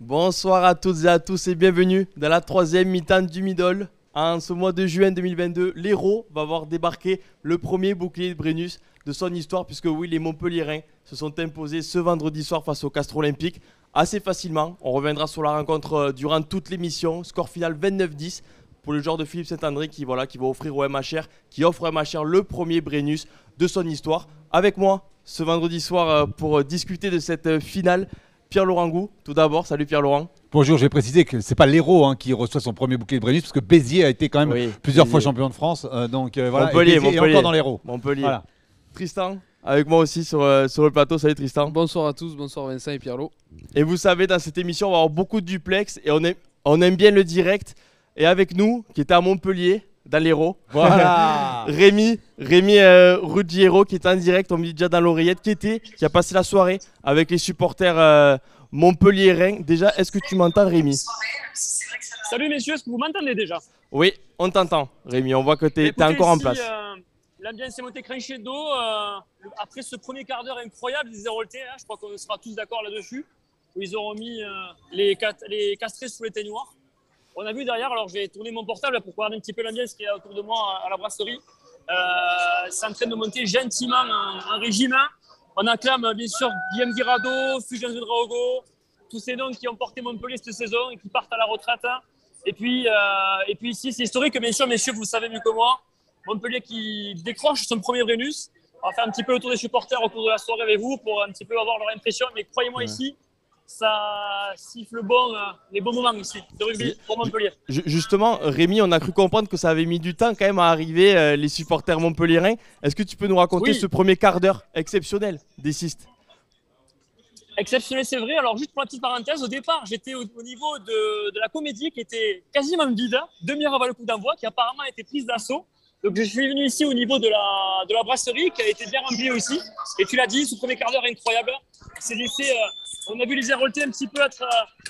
Bonsoir à toutes et à tous et bienvenue dans la troisième mi-temps du Middle. En ce mois de juin 2022, l'Hérault va voir débarquer le premier bouclier de Brennus de son histoire, puisque oui, les Montpelliérains se sont imposés ce vendredi soir face au Castres Olympique assez facilement. On reviendra sur la rencontre durant toute l'émission. Score final 29-10 pour le joueur de Philippe Saint-André qui va offrir au MHR, qui offre au MHR le premier Brennus de son histoire. Avec moi ce vendredi soir pour discuter de cette finale, Pierre-Laurent Gou. Tout d'abord, salut Pierre-Laurent. Bonjour, je vais préciser que ce n'est pas l'Hérault qui reçoit son premier bouclier de Brennus, parce que Béziers a été quand même plusieurs fois champion de France. Voilà, Montpellier, et encore dans l'Hérault. Montpellier. Voilà. Tristan, avec moi aussi sur le plateau. Salut Tristan. Bonsoir à tous, bonsoir Vincent et Pierre-Laurent. Et vous savez, dans cette émission, on va avoir beaucoup de duplex et on aime bien le direct. Et avec nous, qui était à Montpellier, dans l'Hérault, voilà. Rémi Ruggiero, qui est en direct, on me dit déjà dans l'oreillette, qui a passé la soirée avec les supporters montpelliérains. Déjà, est-ce que tu m'entends, Rémi? Salut messieurs, est-ce que vous m'entendez déjà? Oui, on t'entend, Rémi. On voit que tu es encore en place. L'ambiance est montée crescendo. Après ce premier quart d'heure incroyable des Héroltais, je crois qu'on sera tous d'accord là-dessus, où ils auront mis les castrés sous les teignoirs. On a vu derrière, alors je vais tourner mon portable pour regarder un petit peu l'ambiance qui est autour de moi à la brasserie. C'est en train de monter gentiment un régime. On acclame bien sûr Guillaume Guirado, Fulgence Ouedraogo, tous ces noms qui ont porté Montpellier cette saison et qui partent à la retraite. Et puis ici, c'est historique, bien sûr, messieurs, vous le savez mieux que moi. Montpellier qui décroche son premier Brennus. On va faire un petit peu le tour des supporters au cours de la soirée avec vous pour un petit peu avoir leur impression. Mais croyez-moi, ici, ça siffle les bons moments ici de rugby pour Montpellier. Justement, Rémi, on a cru comprendre que ça avait mis du temps quand même à arriver, les supporters montpelliérains. Est-ce que tu peux nous raconter ce premier quart d'heure exceptionnel des Sistes? Exceptionnel, c'est vrai. Alors, juste pour la petite parenthèse, au départ, j'étais au niveau de la comédie qui était quasiment vide, demi-heure avant le coup d'envoi, qui apparemment a été prise d'assaut. Donc, je suis venu ici au niveau de la brasserie qui a été bien remplie aussi. Et tu l'as dit, ce premier quart d'heure incroyable. C'est laissé. On a vu les Héroltais un petit peu être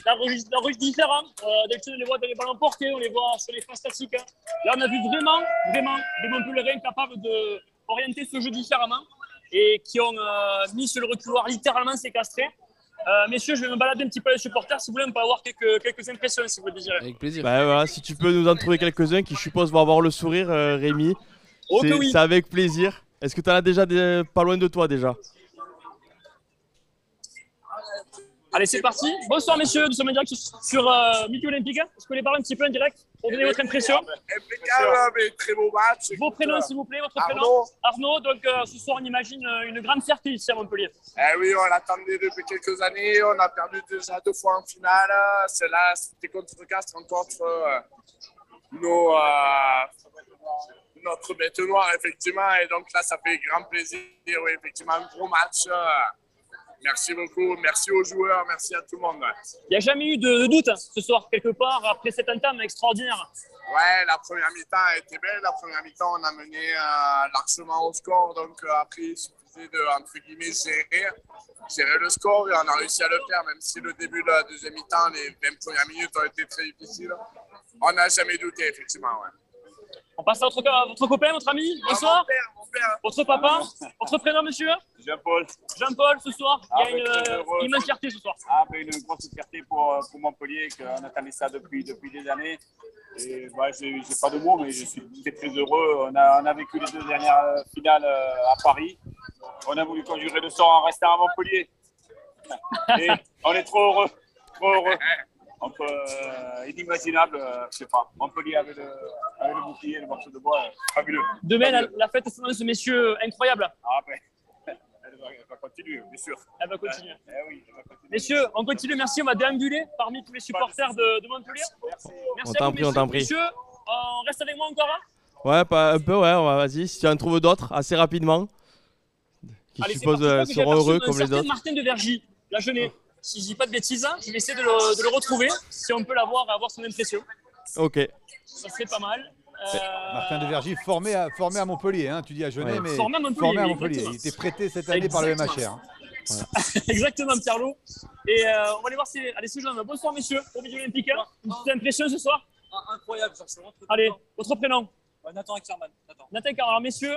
d'un registre différent. D'habitude, on les voit dans les ballons portés, on les voit sur les phases statiques. Là, on a vu vraiment des Montpelliérains capables d'orienter ce jeu différemment et qui ont mis sur le reculoir littéralement ces castrés. Messieurs, je vais me balader un petit peu les supporters. Si vous voulez, on peut avoir quelques impressions si vous le désirez. Avec plaisir. Voilà, si tu peux nous en trouver quelques-uns qui, je suppose, vont avoir le sourire, Rémi. C'est avec plaisir. Est-ce que tu en as déjà pas loin de toi déjà? Allez, c'est parti. Bonsoir messieurs, nous sommes en direct sur Midi Olympique. Est-ce que vous voulez parler un petit peu en direct pour donner votre impression? Impeccable, mais très beau match. Vos prénoms s'il vous plaît, votre prénom? Arnaud. Donc ce soir on imagine une grande fierté ici à Montpellier. Oui, on l'attendait depuis quelques années. On a perdu déjà 2 fois en finale. Celle-là, c'était contre Castres, contre notre bête noire, effectivement. Et donc là, ça fait grand plaisir. Oui, effectivement, un gros match. Merci beaucoup, merci aux joueurs, merci à tout le monde. Il n'y a jamais eu de doute ce soir, quelque part, après cette entame extraordinaire. Ouais, la première mi-temps a été belle. La première mi-temps, on a mené largement au score. Donc après, il suffisait de, entre guillemets, gérer le score et on a réussi à le faire, même si le début de la deuxième mi-temps, les 20 premières minutes ont été très difficiles. On n'a jamais douté, effectivement. Ouais. On passe à votre copain, votre ami. Bonsoir. Mon père. Votre papa. Votre prénom, monsieur? Jean-Paul. Jean-Paul, ce soir, il y a une immense fierté ce soir. Une grosse fierté pour Montpellier, qu'on attendait ça depuis des années. Et j'ai pas de mots, mais je suis très heureux. On a vécu les 2 dernières finales à Paris. On a voulu conjurer le sort en restant à Montpellier. Et on est trop heureux. Inimaginable, je sais pas. Montpellier avec le bouclier, le morceau de bois, fabuleux. Demain, la fête s'annonce, messieurs, incroyable. Elle va continuer, bien sûr. Elle va continuer. Oui, elle va continuer. Messieurs, on continue. Merci, on va déambuler parmi tous les supporters de Montpellier. Merci à vous, on t'en prie. Messieurs, on reste avec moi encore. Ouais, un peu, ouais. Vas-y, si tu en trouves d'autres, assez rapidement. Qui, je suppose, seront heureux comme les autres. Martin de Vergy, la jeunesse. Si je dis pas de bêtises, je vais essayer de le retrouver, si on peut l'avoir, avoir son impression. Ok. Ça serait pas mal. Martin de Vergy, formé à Montpellier, tu dis à Genève, mais formé à Montpellier. Il était prêté cette année par le MHR. Voilà. Exactement, Pierre-Laurent. Et on va aller voir si... Allez, c'est jeune. Bonsoir, messieurs, au Midi Olympique. Une petite impression ce soir? Incroyable, ça. Allez, votre prénom? Nathan Ackerman. Nathan Ackerman. Alors messieurs,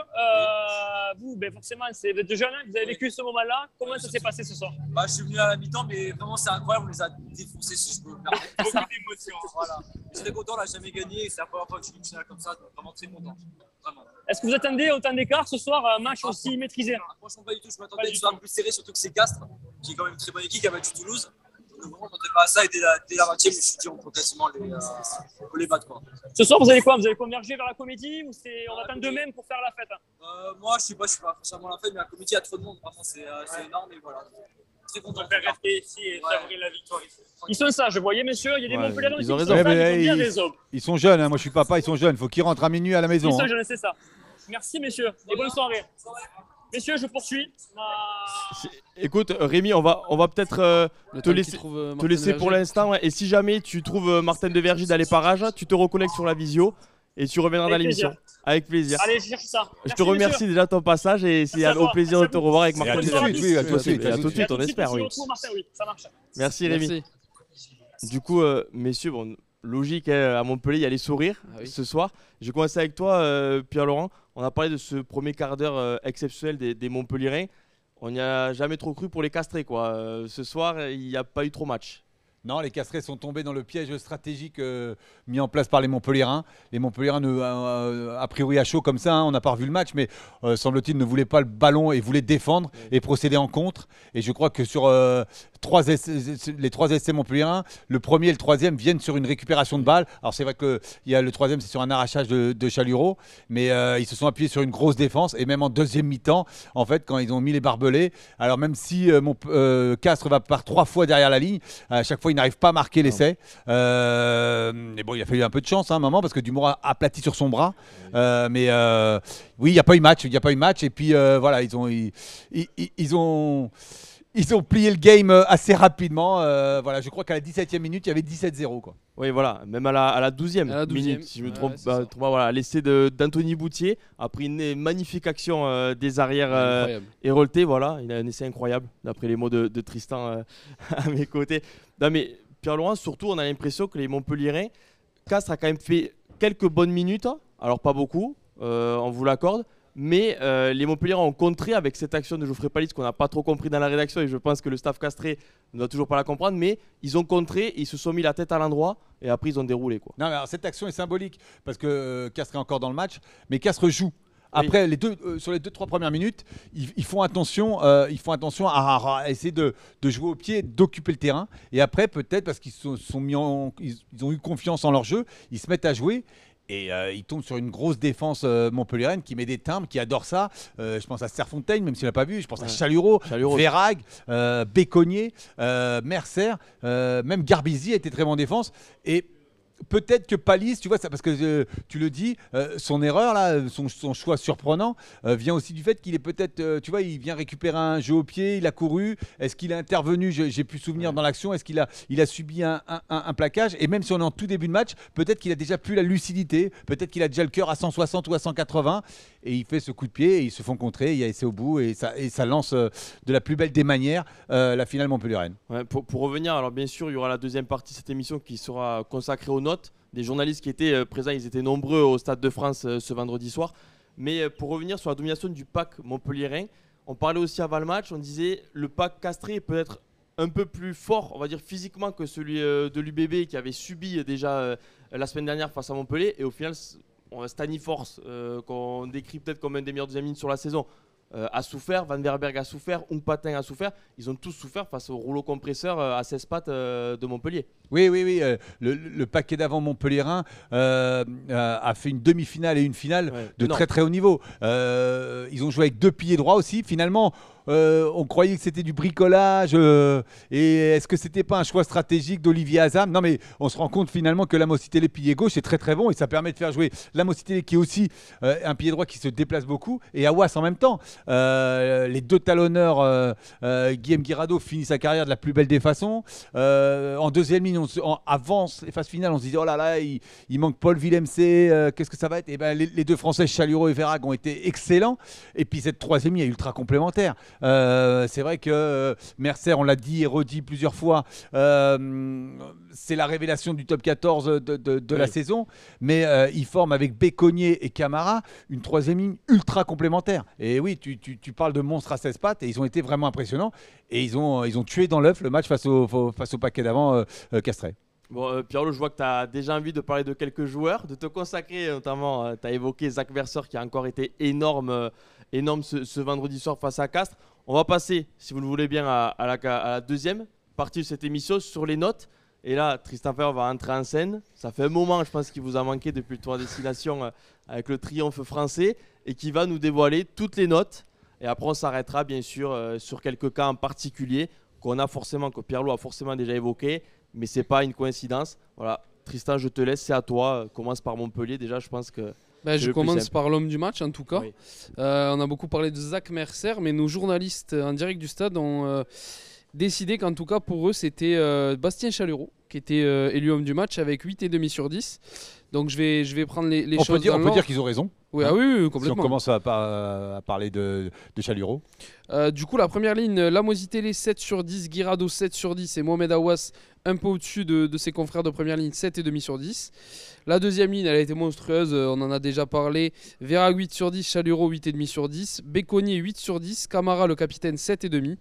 vous, forcément, vous êtes jeunes, vous avez vécu ce moment-là. Comment ça s'est passé ce soir? Je suis venu à la mi-temps, mais vraiment c'est incroyable, on les a défoncés si je peux me permettre. Beaucoup d'émotions. Voilà. Je suis très content, on n'a jamais gagné, c'est la première fois que je suis une finale comme ça, donc vraiment très content. Vraiment. Est-ce que vous attendez autant d'écart ce soir, un match aussi maîtrisé? Franchement, pas du tout, je m'attendais à une histoire plus serrée, surtout que c'est Castres, qui est quand même une très bonne équipe, qui a battu Toulouse. Donc vraiment, je ne m'attendais pas à ça, et dès la 20e, je me suis dit, on peut quasiment les battre. Quoi. Ce soir, vous allez quoi? Vous allez converger vers la comédie ou on attend d'eux-mêmes pour faire la fête? Moi, je ne suis pas forcément la fête, mais la comédie, il y a trop de monde, vraiment, c'est énorme, et voilà. Très content de faire rester ici et savourer la victoire ici. Ils sont sages, vous voyez, messieurs, il y a des Montpellier ils ont raison. Ils sont jeunes, hein. Moi je suis papa, ils sont jeunes. Il faut qu'ils rentrent à minuit à la maison. Ils sont jeunes, c'est ça. Merci, messieurs, et bonne soirée. Messieurs, je poursuis. Écoute, Rémi, on va peut-être te laisser pour l'instant. Ouais. Et si jamais tu trouves Martin de Vergy dans les parages, tu te reconnectes sur la visio et tu reviendras dans l'émission. Avec plaisir. Allez, je cherche ça. Je te remercie déjà de ton passage et c'est au plaisir de te revoir avec Martin de Vergy. Oui, à tout de suite, on espère. Oui. Merci Rémi. Du coup, messieurs, bon, logique, à Montpellier, il y a les sourires ce soir. Je vais commencer avec toi, Pierre-Laurent. On a parlé de ce premier quart d'heure exceptionnel des Montpelliérains. On n'y a jamais trop cru pour les castrés, quoi. Ce soir, il n'y a pas eu trop match. Non, les Castrés sont tombés dans le piège stratégique mis en place par les Montpelliérains. Les Montpelliérains, a priori à chaud comme ça, hein, on n'a pas revu le match, mais semble-t-il ne voulaient pas le ballon et voulaient défendre et procéder en contre. Et je crois que sur les 3 essais Montpelliérains, le premier et le troisième viennent sur une récupération de balle. Alors c'est vrai que le troisième, c'est sur un arrachage de Chalureau, mais ils se sont appuyés sur une grosse défense. Et même en deuxième mi-temps, en fait, quand ils ont mis les barbelés, alors même si Castres va par 3 fois derrière la ligne, à chaque fois, il n'arrive pas à marquer l'essai. Mais bon, il a fallu un peu de chance à un moment parce que Dumour a aplati sur son bras. Mais oui, il n'y a pas eu match. Et puis voilà, ils ont plié le game assez rapidement. Voilà, je crois qu'à la 17e minute, il y avait 17-0. Quoi. Oui, voilà, même à la 12e minute, si je me trompe pas. Voilà, l'essai d'Anthony Boutier, après une magnifique action des arrières Héroltais. Voilà, il a un essai incroyable, d'après les mots de Tristan à mes côtés. Non, mais Pierre-Laurent, surtout, on a l'impression que les Montpelliérains, Castres a quand même fait quelques bonnes minutes. Alors, pas beaucoup, on vous l'accorde. Mais les Montpelliérains ont contré avec cette action de Geoffrey Palis qu'on n'a pas trop compris dans la rédaction et je pense que le staff castré ne doit toujours pas la comprendre. Mais ils ont contré, ils se sont mis la tête à l'endroit et après ils ont déroulé. Quoi. Non, mais alors, cette action est symbolique parce que Castres est encore dans le match, mais Castres joue. Après, sur les 2-3 premières minutes, ils font attention à essayer de jouer au pied, d'occuper le terrain. Et après, peut-être parce qu'ils ils ont eu confiance en leur jeu, ils se mettent à jouer. Et ils tombent sur une grosse défense montpelliéraine qui met des timbres, qui adore ça. Je pense à Serfontaine, même s'il n'a pas vu. Je pense à Chalureau, Verhaeghe, Béconnier, Mercer, même Garbizi a été très bon en défense. Et peut-être que Palis, tu vois, ça, parce que tu le dis, son erreur, là, son choix surprenant, vient aussi du fait qu'il est peut-être, tu vois, il vient récupérer un jeu au pied, il a couru. Est-ce qu'il a intervenu? J'ai pu souvenir dans l'action. Est-ce qu'il a subi un plaquage? Et même si on est en tout début de match, peut-être qu'il a déjà plus la lucidité, peut-être qu'il a déjà le cœur à 160 ou à 180. Et il fait ce coup de pied et ils se font contrer. Il y a essai au bout et ça lance de la plus belle des manières la finale montpelliéraine. Ouais, pour revenir, alors bien sûr, il y aura la deuxième partie de cette émission qui sera consacrée aux notes. Des journalistes qui étaient présents, ils étaient nombreux au Stade de France ce vendredi soir. Mais pour revenir sur la domination du pack montpelliérain, on parlait aussi avant le match, on disait le pack castré est peut-être un peu plus fort, on va dire physiquement, que celui de l'UBB qui avait subi déjà la semaine dernière face à Montpellier. Et au final, Staniforce, qu'on décrit peut-être comme un des meilleurs deuxième lignes sur la saison, a souffert, Van Verberg a souffert, Ungpatin a souffert. Ils ont tous souffert face au rouleau compresseur à 16 pattes de Montpellier. Oui. Le paquet d'avant montpelliérain a fait une demi-finale et une finale de très très haut niveau. Ils ont joué avec 2 piliers droits aussi. Finalement, on croyait que c'était du bricolage. Et est-ce que c'était pas un choix stratégique d'Olivier Azam? Non, mais on se rend compte finalement que Lamositele, pilier gauche, c'est très très bon et ça permet de faire jouer Lamositele qui est aussi un pilier droit qui se déplace beaucoup et Aouas en même temps. Les 2 talonneurs, Guillaume Guirado, finit sa carrière de la plus belle des façons. En deuxième ligne, avant les phases finales, on se disait oh là là, il manque Paul Villemc, qu'est-ce que ça va être? Et ben les 2 Français, Chalureau et Verhaeghe, ont été excellents. Et puis cette troisième ligne est ultra complémentaire. C'est vrai que Mercer, on l'a dit et redit plusieurs fois, c'est la révélation du top 14 de la saison, mais il forme avec Béconnier et Camara une troisième ligne ultra complémentaire. Et oui, tu parles de monstres à 16 pattes et ils ont été vraiment impressionnants et ils ont tué dans l'œuf le match face au paquet d'avant Castrais. Bon, Pierrot, je vois que tu as déjà envie de parler de quelques joueurs, de te consacrer notamment, tu as évoqué Zach Mercer qui a encore été énorme ce vendredi soir face à Castres. On va passer, si vous le voulez bien, à la deuxième partie de cette émission sur les notes. Et là, Tristan Fayol va entrer en scène. Ça fait un moment, je pense, qu'il vous a manqué depuis le tour à destination avec le triomphe français et qui va nous dévoiler toutes les notes. Et après, on s'arrêtera bien sûr sur quelques cas en particulier que Pierrot a forcément déjà évoqué. Mais ce n'est pas une coïncidence. Voilà, Tristan, je te laisse, c'est à toi. Commence par Montpellier. Déjà, je pense que. Je commence par l'homme du match, en tout cas. Oui. On a beaucoup parlé de Zach Mercer, mais nos journalistes en direct du stade ont décidé qu'en tout cas, pour eux, c'était Bastien Chalureau qui était élu homme du match avec 8,5 sur 10. Donc, je vais prendre les choses. On peut dire qu'ils ont raison. Oui, hein, oui, complètement. Si on commence à parler de Chalureau. Du coup, la première ligne, Lamositélé 7 sur 10, Guirado 7 sur 10 et Mohamed Aouas un peu au-dessus de ses confrères de première ligne, 7,5 sur 10. La deuxième ligne, elle a été monstrueuse, on en a déjà parlé. Vera 8 sur 10, Chalureau 8,5 sur 10, Béconnier 8 sur 10, Camara le capitaine 7,5,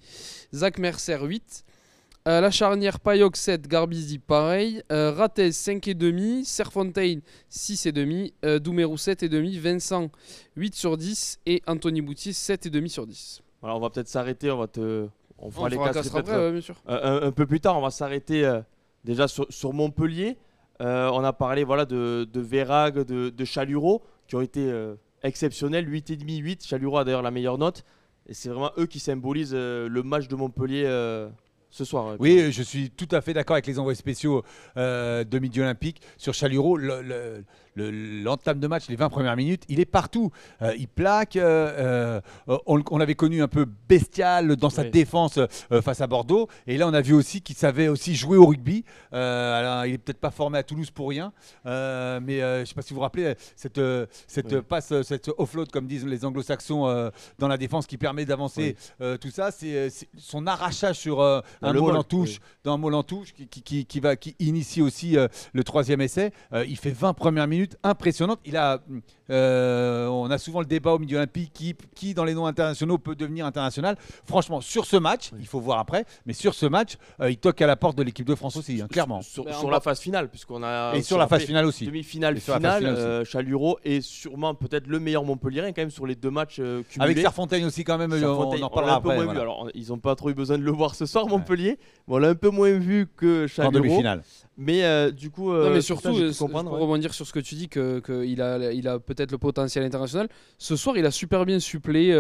Zach Mercer 8. La charnière Payoc 7, Garbizi pareil, Ratez 5,5, Serfontaine 6,5, Doumerou 7,5, Vincent 8 sur 10 et Anthony Boutier 7,5 sur 10. Voilà, on va peut-être s'arrêter, on fera les castres après, bien sûr. Un peu plus tard. On va s'arrêter déjà sur Montpellier. On a parlé de Verhaeghe, de Chalureau qui ont été exceptionnels, 8,5, 8. Chalureau a d'ailleurs la meilleure note et c'est vraiment eux qui symbolisent le match de Montpellier ce soir. Oui, je suis tout à fait d'accord avec les envoyés spéciaux de Midi Olympique sur Chalureau. L'entame de match, les 20 premières minutes, il est partout. Il plaque. On l'avait connu un peu bestial dans sa défense face à Bordeaux. Et là, on a vu aussi qu'il savait aussi jouer au rugby. Alors, il n'est peut-être pas formé à Toulouse pour rien. Mais je ne sais pas si vous vous rappelez cette passe, cette offload, comme disent les anglo-saxons, dans la défense qui permet d'avancer. Tout ça, c'est son arrachage sur un mot en touche, dans un mot en touche qui initie aussi le troisième essai. Il fait 20 premières minutes impressionnantes. On a souvent le débat au milieu olympique qui dans les noms internationaux peut devenir international. Franchement, sur ce match, il faut voir après, mais sur ce match, il toque à la porte de l'équipe de France aussi, clairement. Sur la phase finale, puisqu'on a. Et sur la phase finale aussi. Demi-finale, finale, Chalureau est sûrement peut-être le meilleur Montpellierin quand même sur les deux matchs cumulés. Avec Serfontaine aussi quand même, on en parlera après. Voilà. Alors, ils n'ont pas trop eu besoin de le voir ce soir, Montpellier. Bon, on l'a un peu moins vu que Chalureau. En demi-finale. Mais du coup, non, mais surtout, pour rebondir sur ce que tu dis, qu'il a peut-être le potentiel international. Ce soir, il a super bien supplé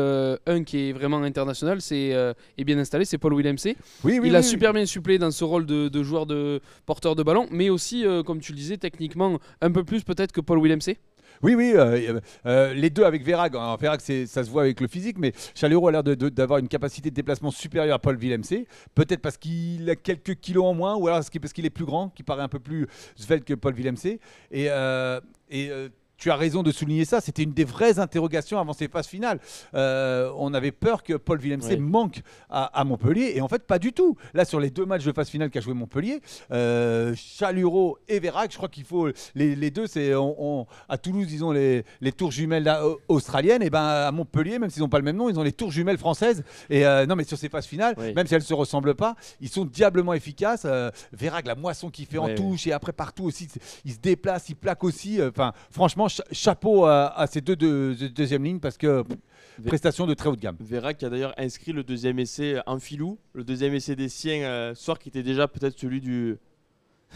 un qui est vraiment international, est bien installé, c'est Paul Willemse. Il a super bien supplé dans ce rôle de joueur de porteur de ballon, mais aussi, comme tu le disais, techniquement un peu plus peut-être que Paul Willemse. Oui, les deux avec Verhaeghe. Verhaeghe, ça se voit avec le physique, mais Chalureau a l'air d'avoir une capacité de déplacement supérieure à Paul Willemse. Peut-être parce qu'il a quelques kilos en moins, ou alors parce qu'il est plus grand, qu'il paraît un peu plus svelte que Paul Willemse. Et tu as raison de souligner ça, c'était une des vraies interrogations avant ces phases finales. On avait peur que Paul Willemse manque à Montpellier, et en fait pas du tout. Là, sur les deux matchs de phase finale qu'a joué Montpellier, Chalureau et Verhaeghe, je crois qu'il faut les deux, à Toulouse ils ont les tours jumelles australiennes, et ben à Montpellier, même s'ils n'ont pas le même nom, ils ont les tours jumelles françaises. Et non, mais sur ces phases finales, même si elles ne se ressemblent pas, ils sont diablement efficaces. Verhaeghe, la moisson qu'il fait en touche, et après partout aussi, il se déplace, il plaque aussi. Enfin, franchement, chapeau à ces deux deuxième lignes, parce que prestation de très haut de gamme. Verhaeghe qui a d'ailleurs inscrit le deuxième essai en filou, le deuxième essai des siens, soir qui était déjà peut-être celui du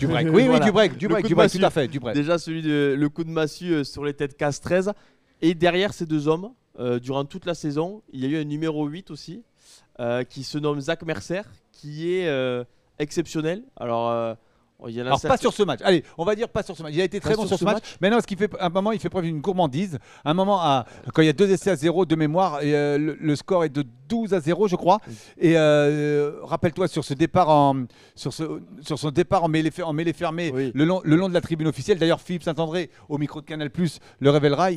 break. Oui, voilà. du break, tout à fait, du break. Déjà le coup de massue sur les têtes CAS-13. Et derrière ces deux hommes, durant toute la saison, il y a eu un numéro 8 aussi, qui se nomme Zach Mercer, qui est exceptionnel. Alors pas sur ce match. Allez, on va dire pas sur ce match. Il a été très bon sur ce match. Mais non, à un moment, il fait preuve d'une gourmandise. À un moment, quand il y a 2 essais à 0 de mémoire, et, le score est de 12-0, je crois. Et rappelle-toi, sur ce départ en mêlée fermée, le long de la tribune officielle. D'ailleurs, Philippe Saint-André, au micro de Canal+, le révélera.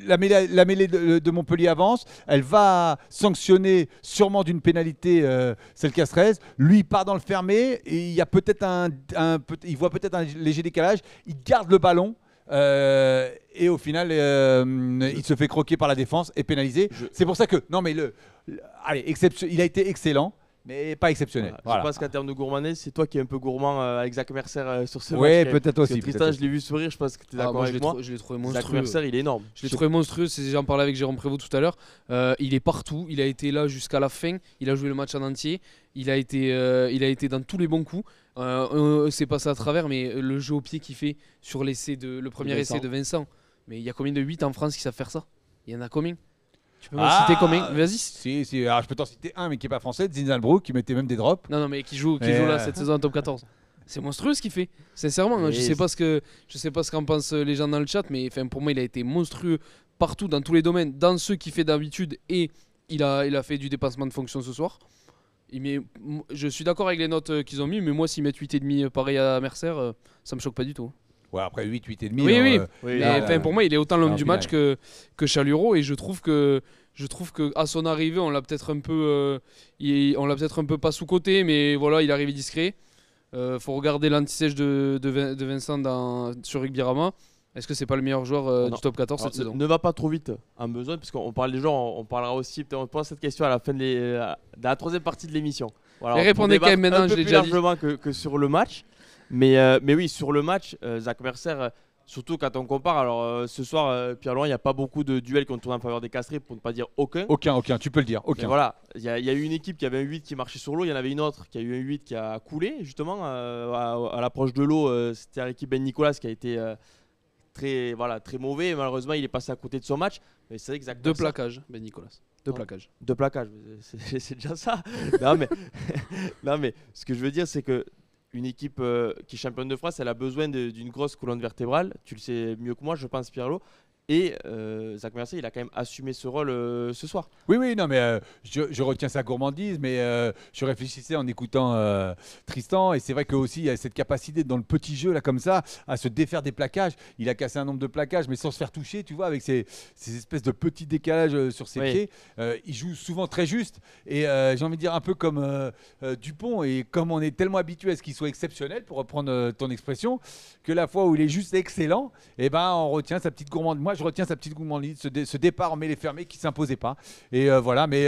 la mêlée de Montpellier avance. Elle va sanctionner sûrement d'une pénalité celle Castres. Lui part dans le fermé et il y a peut-être il voit peut-être un léger décalage. Il garde le ballon. Et au final, il se fait croquer par la défense et pénalisé. C'est pour ça que allez, il a été excellent. Mais pas exceptionnel. Voilà. Je pense qu'en termes de gourmandise, c'est toi qui es un peu gourmand avec Zach Mercer sur ce match. Oui, peut-être aussi. Tristan, je l'ai vu sourire, je pense que tu es d'accord avec moi. Je l'ai trouvé monstrueux. Zach Mercer, il est énorme. Je l'ai trouvé monstrueux, j'en parlais avec Jérôme Prévost tout à l'heure. Il est partout, il a été là jusqu'à la fin, il a joué le match en entier, il a été dans tous les bons coups. C'est passé à travers, mais le jeu au pied qu'il fait sur le premier essai de Vincent, mais il y a combien de 8 en France qui savent faire ça? Il y en a combien? Tu peux me citer combien? Vas-y. Si. Alors, je peux t'en citer un, mais qui n'est pas français, Zinzalbrook, qui mettait même des drops. Non, mais qui joue là cette saison en top 14. C'est monstrueux ce qu'il fait. Sincèrement, je sais pas ce qu'en pensent les gens dans le chat, mais pour moi, il a été monstrueux partout, dans tous les domaines, dans ceux qu'il fait d'habitude, et il a fait du dépassement de fonction ce soir. Je suis d'accord avec les notes qu'ils ont mis, mais moi, s'ils mettent 8,5 pareil à Mercer, ça me choque pas du tout. Ouais, après 8,5. Oui. Pour moi, il est autant l'homme du match que Chalureau, et je trouve que à son arrivée, on l'a peut-être un peu pas sous-coté, mais voilà, il est arrivé discret. Faut regarder l'anti-sèche de Vincent sur Rugby Rama. Est-ce que c'est pas le meilleur joueur du top 14 cette saison? Ne va pas trop vite en besoin, parce qu'on parle des joueurs, on parlera aussi, on pose cette question à la fin de la troisième partie de l'émission. Voilà, mais répondez quand même maintenant, je l'ai déjà dit. Un peu plus largement que sur le match. Mais oui, sur le match, Zach Mercer, surtout quand on compare, alors ce soir, Pierre-Laurent, il n'y a pas beaucoup de duels qui ont tourné en faveur des Castrés, pour ne pas dire aucun. Aucun, tu peux le dire, aucun. Mais voilà, il y a eu une équipe qui avait un 8 qui marchait sur l'eau, il y en avait une autre qui a eu un 8 qui a coulé, justement, à l'approche de l'eau. C'était l'équipe Ben Nicolas qui a été très mauvais, malheureusement, il est passé à côté de son match. Mais c'est vrai que Zach Deux Mercer, plaquages, Ben Nicolas. Deux plaquages, c'est déjà ça. non, mais ce que je veux dire, c'est que une équipe qui est championne de France, elle a besoin d'une grosse colonne vertébrale. Tu le sais mieux que moi, je pense, Pierre-Lo. Et Zach Mercer, il a quand même assumé ce rôle ce soir. Oui, non, mais je retiens sa gourmandise, mais je réfléchissais en écoutant Tristan, et c'est vrai qu'aussi il y a cette capacité dans le petit jeu là comme ça à se défaire des plaquages. Il a cassé un nombre de plaquages, mais sans se faire toucher, tu vois, avec ces espèces de petits décalages sur ses pieds. Il joue souvent très juste, et j'ai envie de dire un peu comme Dupont, et comme on est tellement habitué à ce qu'il soit exceptionnel, pour reprendre ton expression, que la fois où il est juste excellent, et ben on retient sa petite gourmandise. Moi, je retiens sa petite gourmandise, ce départ en mêlée fermée qui ne s'imposait pas. Et voilà, mais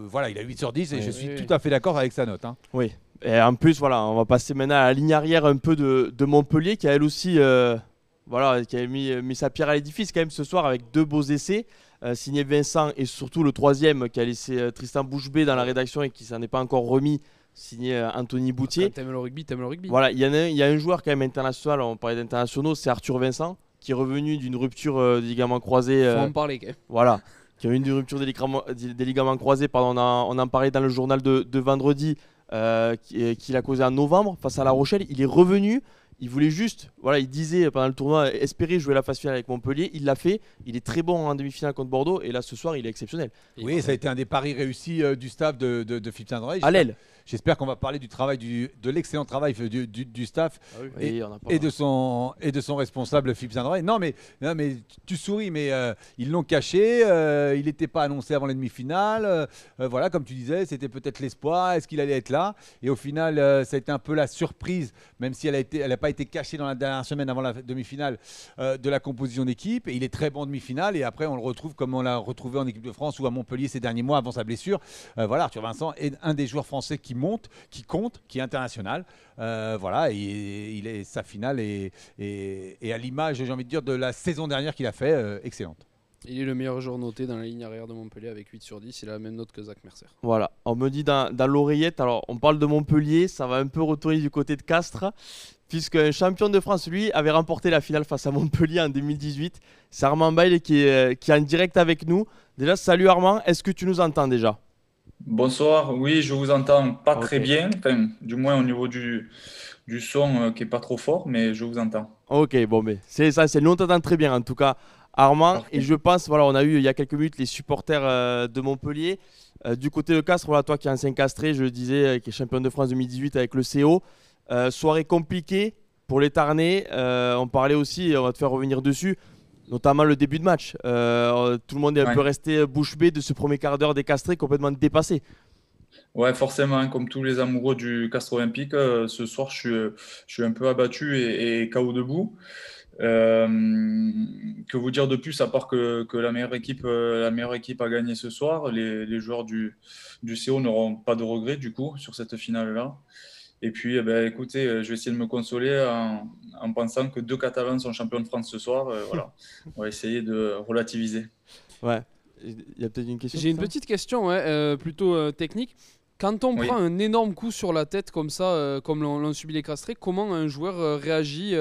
voilà, il a 8 sur 10 et je suis tout à fait d'accord avec sa note. Hein. Oui, et en plus, voilà, on va passer maintenant à la ligne arrière un peu de Montpellier, qui a elle aussi qui a mis sa pierre à l'édifice quand même ce soir avec 2 beaux essais. Signé Vincent et surtout le troisième qui a laissé Tristan Bouchebé dans la rédaction et qui s'en est pas encore remis, signé Anthony Boutier. T'aimes le rugby. Voilà, il y a un joueur quand même international, on parlait d'internationaux, c'est Arthur Vincent, qui est revenu d'une rupture des ligaments croisés. Faut en parler quand même. Voilà, qui a eu une rupture des ligaments croisés. Pardon, on en parlait dans le journal de vendredi, qu'il a causé en novembre face à La Rochelle. Il est revenu. Il voulait juste, il disait pendant le tournoi, espérer jouer la phase finale avec Montpellier. Il l'a fait. Il est très bon en demi-finale contre Bordeaux. Et là, ce soir, il est exceptionnel. Oui, ça a été un des paris réussis du staff de Philippe Saint-André. À l'aile. J'espère qu'on va parler de l'excellent travail du staff et de son responsable Philippe Saint-André. Non mais tu souris, mais ils l'ont caché. Il n'était pas annoncé avant la demi-finale. Voilà, comme tu disais, c'était peut-être l'espoir. Est-ce qu'il allait être là? Et au final, ça a été un peu la surprise, même si elle n'a pas été cachée dans la dernière semaine avant la demi-finale de la composition d'équipe. Et il est très bon en demi-finale. Et après, on le retrouve comme on l'a retrouvé en équipe de France ou à Montpellier ces derniers mois avant sa blessure. Voilà, Arthur Vincent est un des joueurs français qui monte, qui compte, qui est international. Voilà, et sa finale est à l'image, j'ai envie de dire, de la saison dernière qu'il a fait, excellente. Il est le meilleur joueur noté dans la ligne arrière de Montpellier avec 8 sur 10. Il a la même note que Zach Mercer. Voilà, on me dit dans l'oreillette, alors on parle de Montpellier, ça va un peu retourner du côté de Castres, puisque un champion de France, lui, avait remporté la finale face à Montpellier en 2018. C'est Armand Bail qui est en direct avec nous. Déjà, salut Armand, est-ce que tu nous entends déjà ? Bonsoir, oui, je vous entends pas très bien, enfin, du moins au niveau du son qui est pas trop fort, mais je vous entends. Ok, bon, mais c'est essentiel. Nous, on t'entend très bien en tout cas, Armand. Parfait. Et je pense, on a eu il y a quelques minutes les supporters de Montpellier. Du côté de Castres, toi qui es ancien castré, je le disais, qui est champion de France 2018 avec le CO. Soirée compliquée pour les Tarnais. On parlait aussi, on va te faire revenir dessus. notamment le début de match. Tout le monde est un Ouais. peu resté bouche bée de ce premier quart d'heure des Castrés complètement dépassé. Ouais, forcément, hein, comme tous les amoureux du Castres Olympique, ce soir, je suis un peu abattu et KO debout. Euh, que vous dire de plus, à part que la meilleure équipe a gagné ce soir. Les joueurs du CO n'auront pas de regrets, du coup, sur cette finale-là. Et puis, eh ben, écoutez, je vais essayer de me consoler en pensant que 2 Catalans sont champions de France ce soir. Voilà, on va essayer de relativiser. Ouais. Il y a peut-être une question. J'ai une pour ça petite question, ouais, plutôt technique. Quand on Oui. prend un énorme coup sur la tête comme ça, comme l'ont subi les Castrés, comment un joueur réagit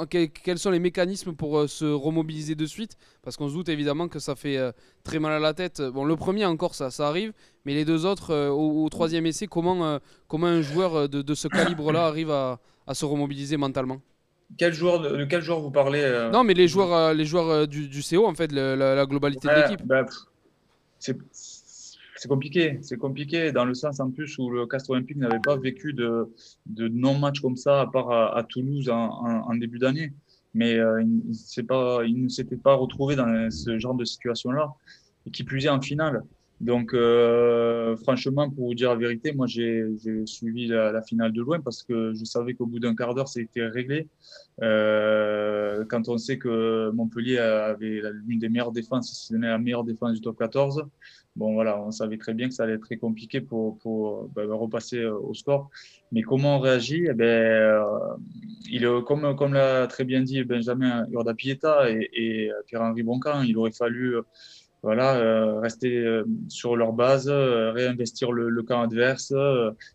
quels sont les mécanismes pour se remobiliser de suite? Parce qu'on se doute évidemment que ça fait très mal à la tête. Bon, le premier encore, ça arrive, mais les deux autres, au troisième essai, comment un joueur de ce calibre-là arrive à se remobiliser mentalement? De quel joueur vous parlez Non, mais les joueurs du CO, en fait, la globalité de Ouais, l'équipe. bah, c'est c'est compliqué. C'est compliqué dans le sens en plus où le Castres Olympique n'avait pas vécu de non-match comme ça, à part à Toulouse en début d'année. Mais il ne s'était pas retrouvé dans ce genre de situation-là, et qui plus est en finale. Donc, franchement, pour vous dire la vérité, moi, j'ai suivi la finale de loin parce que je savais qu'au bout d'un quart d'heure, c'était réglé. Quand on sait que Montpellier avait l'une des meilleures défenses, si ce n'est la meilleure défense du top 14, bon, voilà, on savait très bien que ça allait être très compliqué pour repasser au score. Mais comment on réagit? Eh ben, comme l'a très bien dit Benjamin Urdapieta et Pierre-Henri Boncan, il aurait fallu voilà, rester sur leur base, réinvestir le camp adverse.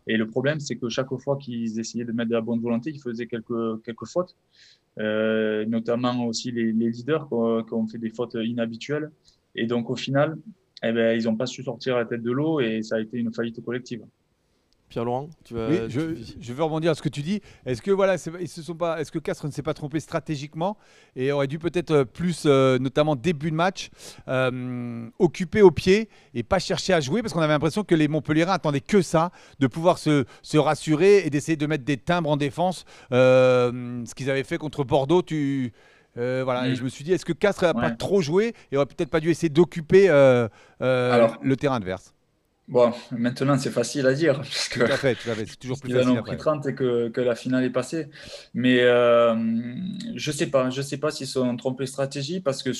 Et le problème, c'est que chaque fois qu'ils essayaient de mettre de la bonne volonté, ils faisaient quelques fautes, notamment aussi les leaders qui ont fait des fautes inhabituelles. Et donc, au final, eh ben, ils n'ont pas su sortir la tête de l'eau et ça a été une faillite collective. Pierre-Laurent, tu vas. Oui, je veux rebondir à ce que tu dis. Est-ce que voilà, est-ce que Castres ne s'est pas trompé stratégiquement et aurait dû peut-être plus, notamment début de match, occuper au pied et pas chercher à jouer parce qu'on avait l'impression que les Montpelliérains attendaient que ça, de pouvoir se rassurer et d'essayer de mettre des timbres en défense, ce qu'ils avaient fait contre Bordeaux. Voilà, et je me suis dit, est-ce que Castres n'a pas Ouais. trop joué et aurait peut-être pas dû essayer d'occuper Alors, le terrain adverse? bon, maintenant, c'est facile à dire, parce que Tout à fait, c'est toujours plus puisqu'ils en facile ont pris après. 30 et que la finale est passée. Mais je sais pas s'ils se sont trompés de stratégie parce que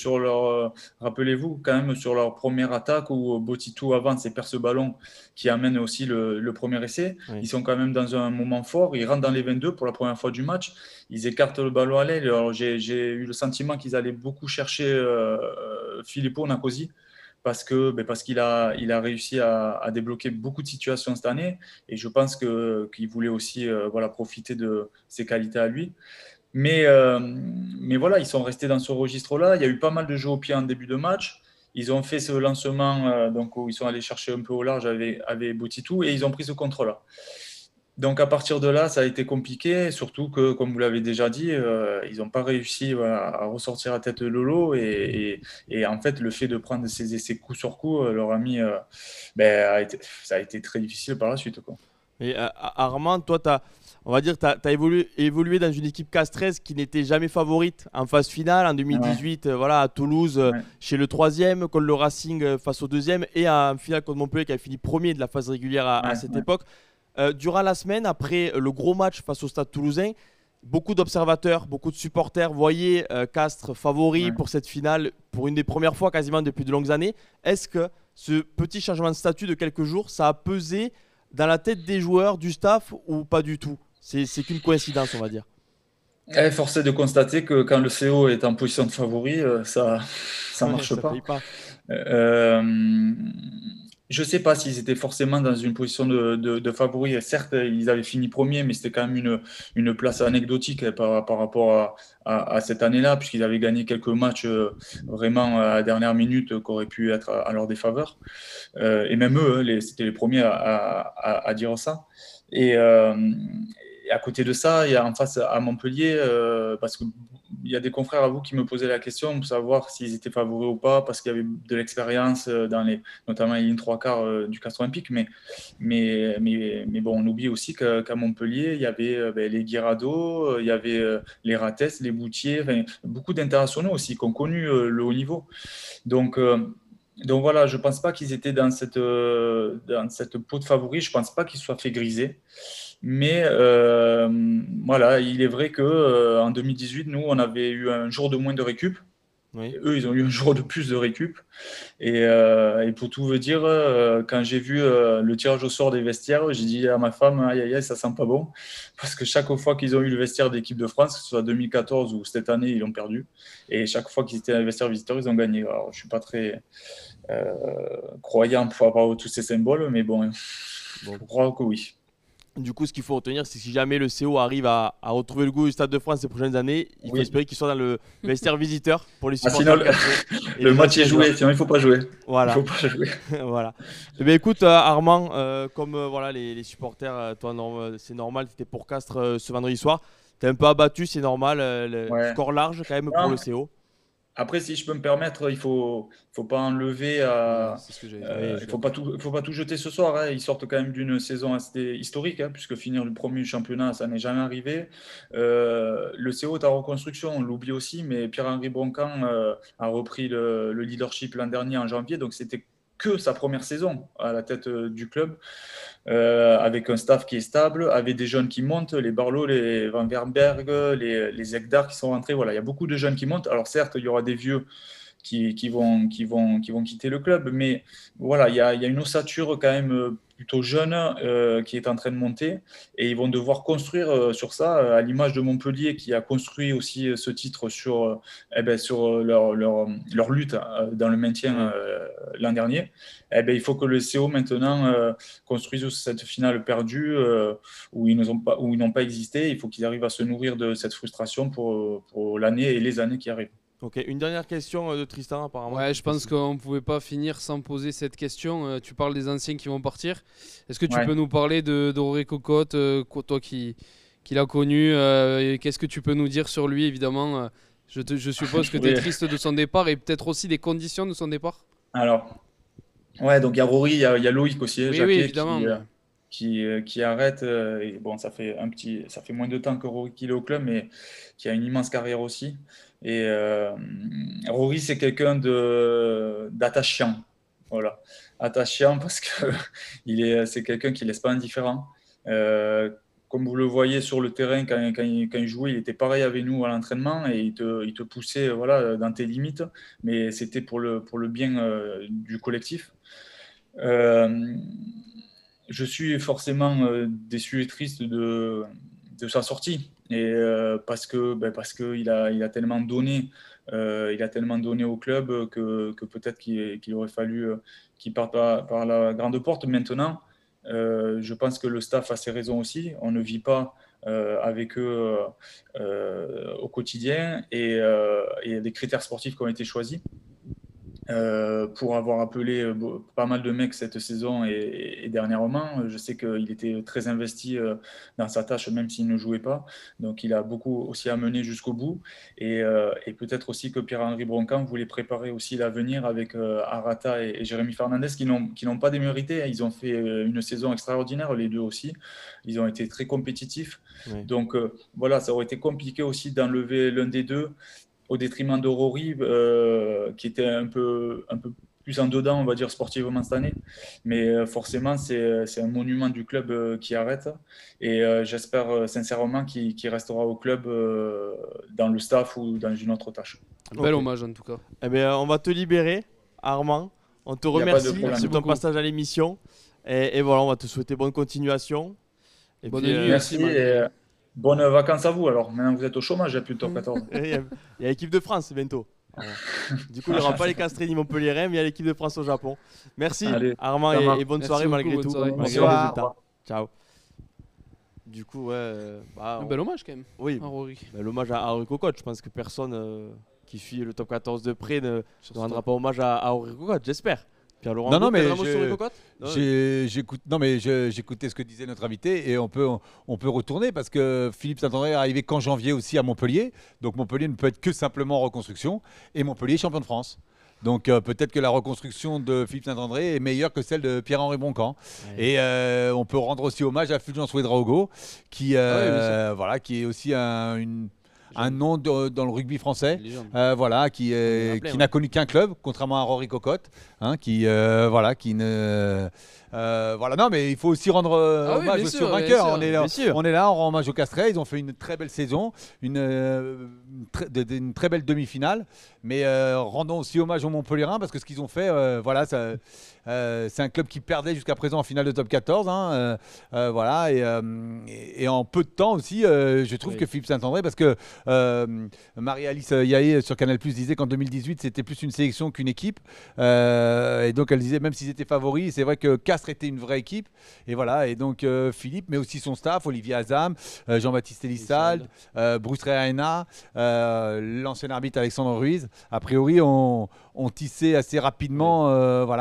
rappelez-vous quand même sur leur première attaque où Botitou avance et perd ce ballon qui amène aussi le premier essai, Oui. ils sont quand même dans un moment fort, ils rentrent dans les 22 pour la première fois du match, ils écartent le ballon à l'aile. Alors j'ai eu le sentiment qu'ils allaient beaucoup chercher Filippo Nacosi parce qu'il a réussi à débloquer beaucoup de situations cette année et je pense qu'il voulait aussi voilà, profiter de ses qualités à lui. Mais voilà, ils sont restés dans ce registre-là. Il y a eu pas mal de jeux au pied en début de match. Ils ont fait ce lancement donc, où ils sont allés chercher un peu au large avec Botitou et ils ont pris ce contrôle-là. Donc à partir de là, ça a été compliqué, surtout que, comme vous l'avez déjà dit, ils n'ont pas réussi voilà, à ressortir la tête de l'eau et en fait, le fait de prendre ces essais coup sur coup leur a mis, ça a été très difficile par la suite, quoi. Et Armand, toi, on va dire, tu as évolué dans une équipe castraise qui n'était jamais favorite en phase finale en 2018, voilà, à Toulouse, Ouais. chez le troisième, contre le Racing face au deuxième, et en finale contre Montpellier qui a fini premier de la phase régulière à Ouais, cette ouais. époque. Durant la semaine, après le gros match face au Stade Toulousain, beaucoup d'observateurs, beaucoup de supporters voyaient Castres favori Ouais. pour cette finale pour une des premières fois quasiment depuis de longues années. Est-ce que ce petit changement de statut de quelques jours, ça a pesé dans la tête des joueurs, du staff ou pas du tout? C'est qu'une coïncidence, on va dire. Force est de constater que quand le CO est en position de favori, ça Ouais, marche ça pas. paye pas. Je ne sais pas s'ils étaient forcément dans une position de favori. Certes, ils avaient fini premier, mais c'était quand même une place anecdotique par rapport à cette année-là, puisqu'ils avaient gagné quelques matchs vraiment à la dernière minute qui auraient pu être à leur défaveur. Et même eux, c'était les premiers à dire ça. Et à côté de ça, il y a en face à Montpellier, parce que il y a des confrères à vous qui me posaient la question pour savoir s'ils étaient favoris ou pas, parce qu'il y avait de l'expérience, notamment les lignes 3/4 du Castres Olympique. Mais bon, on oublie aussi qu'à Montpellier, il y avait les Guirado, il y avait les Rates, les Boutier, beaucoup d'internationaux aussi qui ont connu le haut niveau. Donc voilà, je ne pense pas qu'ils étaient dans cette peau de favoris. Je ne pense pas qu'ils se soient fait griser. Mais voilà, il est vrai qu'en 2018, nous, on avait eu un jour de moins de récup. Oui. Eux, ils ont eu un jour de plus de récup. Et pour tout vous dire, quand j'ai vu le tirage au sort des vestiaires, j'ai dit à ma femme, aïe, aïe, aïe, ça sent pas bon. Parce que chaque fois qu'ils ont eu le vestiaire d'équipe de France, que ce soit 2014 ou cette année, ils l'ont perdu. Et chaque fois qu'ils étaient dans le vestiaire visiteur, ils ont gagné. Alors, je ne suis pas très croyant pour avoir tous ces symboles, mais bon, je crois que oui. Du coup, ce qu'il faut retenir, c'est que si jamais le CO arrive à retrouver le goût du Stade de France ces prochaines années, il faut espérer qu'il soit dans le vestiaire visiteur pour les supporters. Sinon, le match est joué, sinon il ne faut pas jouer. Voilà. Il faut pas jouer. Voilà. Eh bien, écoute, Armand, comme voilà, les supporters, toi, c'est normal, tu étais pour Castres ce vendredi soir. Tu es un peu abattu, c'est normal. Score large quand même pour le CO. Après, si je peux me permettre, il faut pas enlever. Il faut pas tout jeter ce soir. Hein. Ils sortent quand même d'une saison assez historique, hein, puisque finir le premier du championnat, ça n'est jamais arrivé. Le CO est en reconstruction, on l'oublie aussi, mais Pierre-Henri Broncan a repris le leadership l'an dernier en janvier, donc c'était que sa première saison à la tête du club, avec un staff qui est stable, avec des jeunes qui montent, les Barlow, les Van Verberg, les Ekdar qui sont rentrés. Voilà, il y a beaucoup de jeunes qui montent. Alors certes, il y aura des vieux qui vont quitter le club, mais voilà, il y a une ossature quand même plutôt jeune qui est en train de monter, et ils vont devoir construire sur ça, à l'image de Montpellier qui a construit aussi ce titre sur leur lutte dans le maintien l'an dernier. Il faut que le CO maintenant construise cette finale perdue où ils n'ont pas existé. Il faut qu'ils arrivent à se nourrir de cette frustration pour l'année et les années qui arrivent. Ok, une dernière question de Tristan apparemment. Ouais, je pense qu'on ne pouvait pas finir sans poser cette question. Tu parles des anciens qui vont partir. Est-ce que tu peux nous parler d'Auré Cocotte, toi qui l'as connu, qu'est-ce que tu peux nous dire sur lui, évidemment je suppose que tu es triste de son départ et peut-être aussi des conditions de son départ. Alors, donc il y a Rory, il y a Loïc aussi, oui, évidemment. Qui arrête. Et bon, ça fait moins de temps que Rory qu'il est au club, mais qui a une immense carrière aussi. Et Rory, c'est quelqu'un d'attachant. Voilà, attachant parce que c'est quelqu'un qui laisse pas indifférent. Comme vous le voyez sur le terrain, quand il jouait, il était pareil avec nous à l'entraînement et il te poussait dans tes limites, mais c'était pour le bien du collectif. Je suis forcément déçu et triste de sa sortie, et parce que il a tellement donné, au club que peut-être qu'il aurait fallu qu'il parte par la grande porte. Maintenant, je pense que le staff a ses raisons aussi. On ne vit pas avec eux au quotidien, et il y a des critères sportifs qui ont été choisis. Pour avoir appelé pas mal de mecs cette saison et dernièrement, je sais qu'il était très investi dans sa tâche, même s'il ne jouait pas. Donc il a beaucoup aussi amené jusqu'au bout, et peut-être aussi que Pierre-Henri Broncan voulait préparer aussi l'avenir avec Arata et Jérémy Fernandez qui n'ont pas démérité. Ils ont fait une saison extraordinaire, les deux aussi. Ils ont été très compétitifs. Oui. Donc voilà, ça aurait été compliqué aussi d'enlever l'un des deux au détriment de Rory, qui était un peu plus en dedans, on va dire, sportivement cette année. Mais forcément, c'est un monument du club qui arrête. Et j'espère sincèrement qu'il restera au club dans le staff ou dans une autre tâche. Bel hommage en tout cas. Eh bien, on va te libérer, Armand. On te remercie de ton passage à l'émission. Et voilà, on va te souhaiter bonne continuation. Et bonne nuit. Merci. Bonnes vacances à vous. Alors, maintenant vous êtes au chômage, il n'y a plus de top 14. Il y a l'équipe de France bientôt. Du coup, il n'y aura pas les Castrés ni Montpellier, mais il y a l'équipe de France au Japon. Merci. Allez, Armand, et bonne soirée malgré tout. Malgré les résultats. Ciao. Du coup, un bel hommage quand même. Oui, l'hommage à Auré Cocotte. Je pense que personne qui suit le top 14 de près ne rendra pas hommage à Auré Cocotte, j'espère. Pierre-Laurent, Non, non, mais sur les cocottes. j'écoutais ce que disait notre invité et on peut retourner parce que Philippe Saint-André est arrivé qu'en janvier aussi à Montpellier. Donc Montpellier ne peut être que simplement en reconstruction et Montpellier est champion de France. Donc peut-être que la reconstruction de Philippe Saint-André est meilleure que celle de Pierre-Henri Boncamp. Ouais. Et on peut rendre aussi hommage à Fulgence Ouedraogo qui est aussi un nom dans le rugby français, qui n'a connu qu'un club, contrairement à Rory Cocotte, non, mais il faut aussi rendre hommage aux vainqueurs. On est là, on rend hommage aux Castrés. Ils ont fait une très belle saison, une très belle demi-finale. Mais rendons aussi hommage aux Montpellierins parce que ce qu'ils ont fait, c'est un club qui perdait jusqu'à présent en finale de top 14. Et en peu de temps aussi, je trouve que Philippe Saint-André, parce que Marie-Alice Yaé sur Canal+ disait qu'en 2018, c'était plus une sélection qu'une équipe. Et donc elle disait, même s'ils étaient favoris, c'est vrai que Castres était une vraie équipe. Et voilà, et donc Philippe, mais aussi son staff, Olivier Azam, Jean-Baptiste Elissalde, Bruce Reina, l'ancien arbitre Alexandre Ruiz. A priori, ont tissé assez rapidement.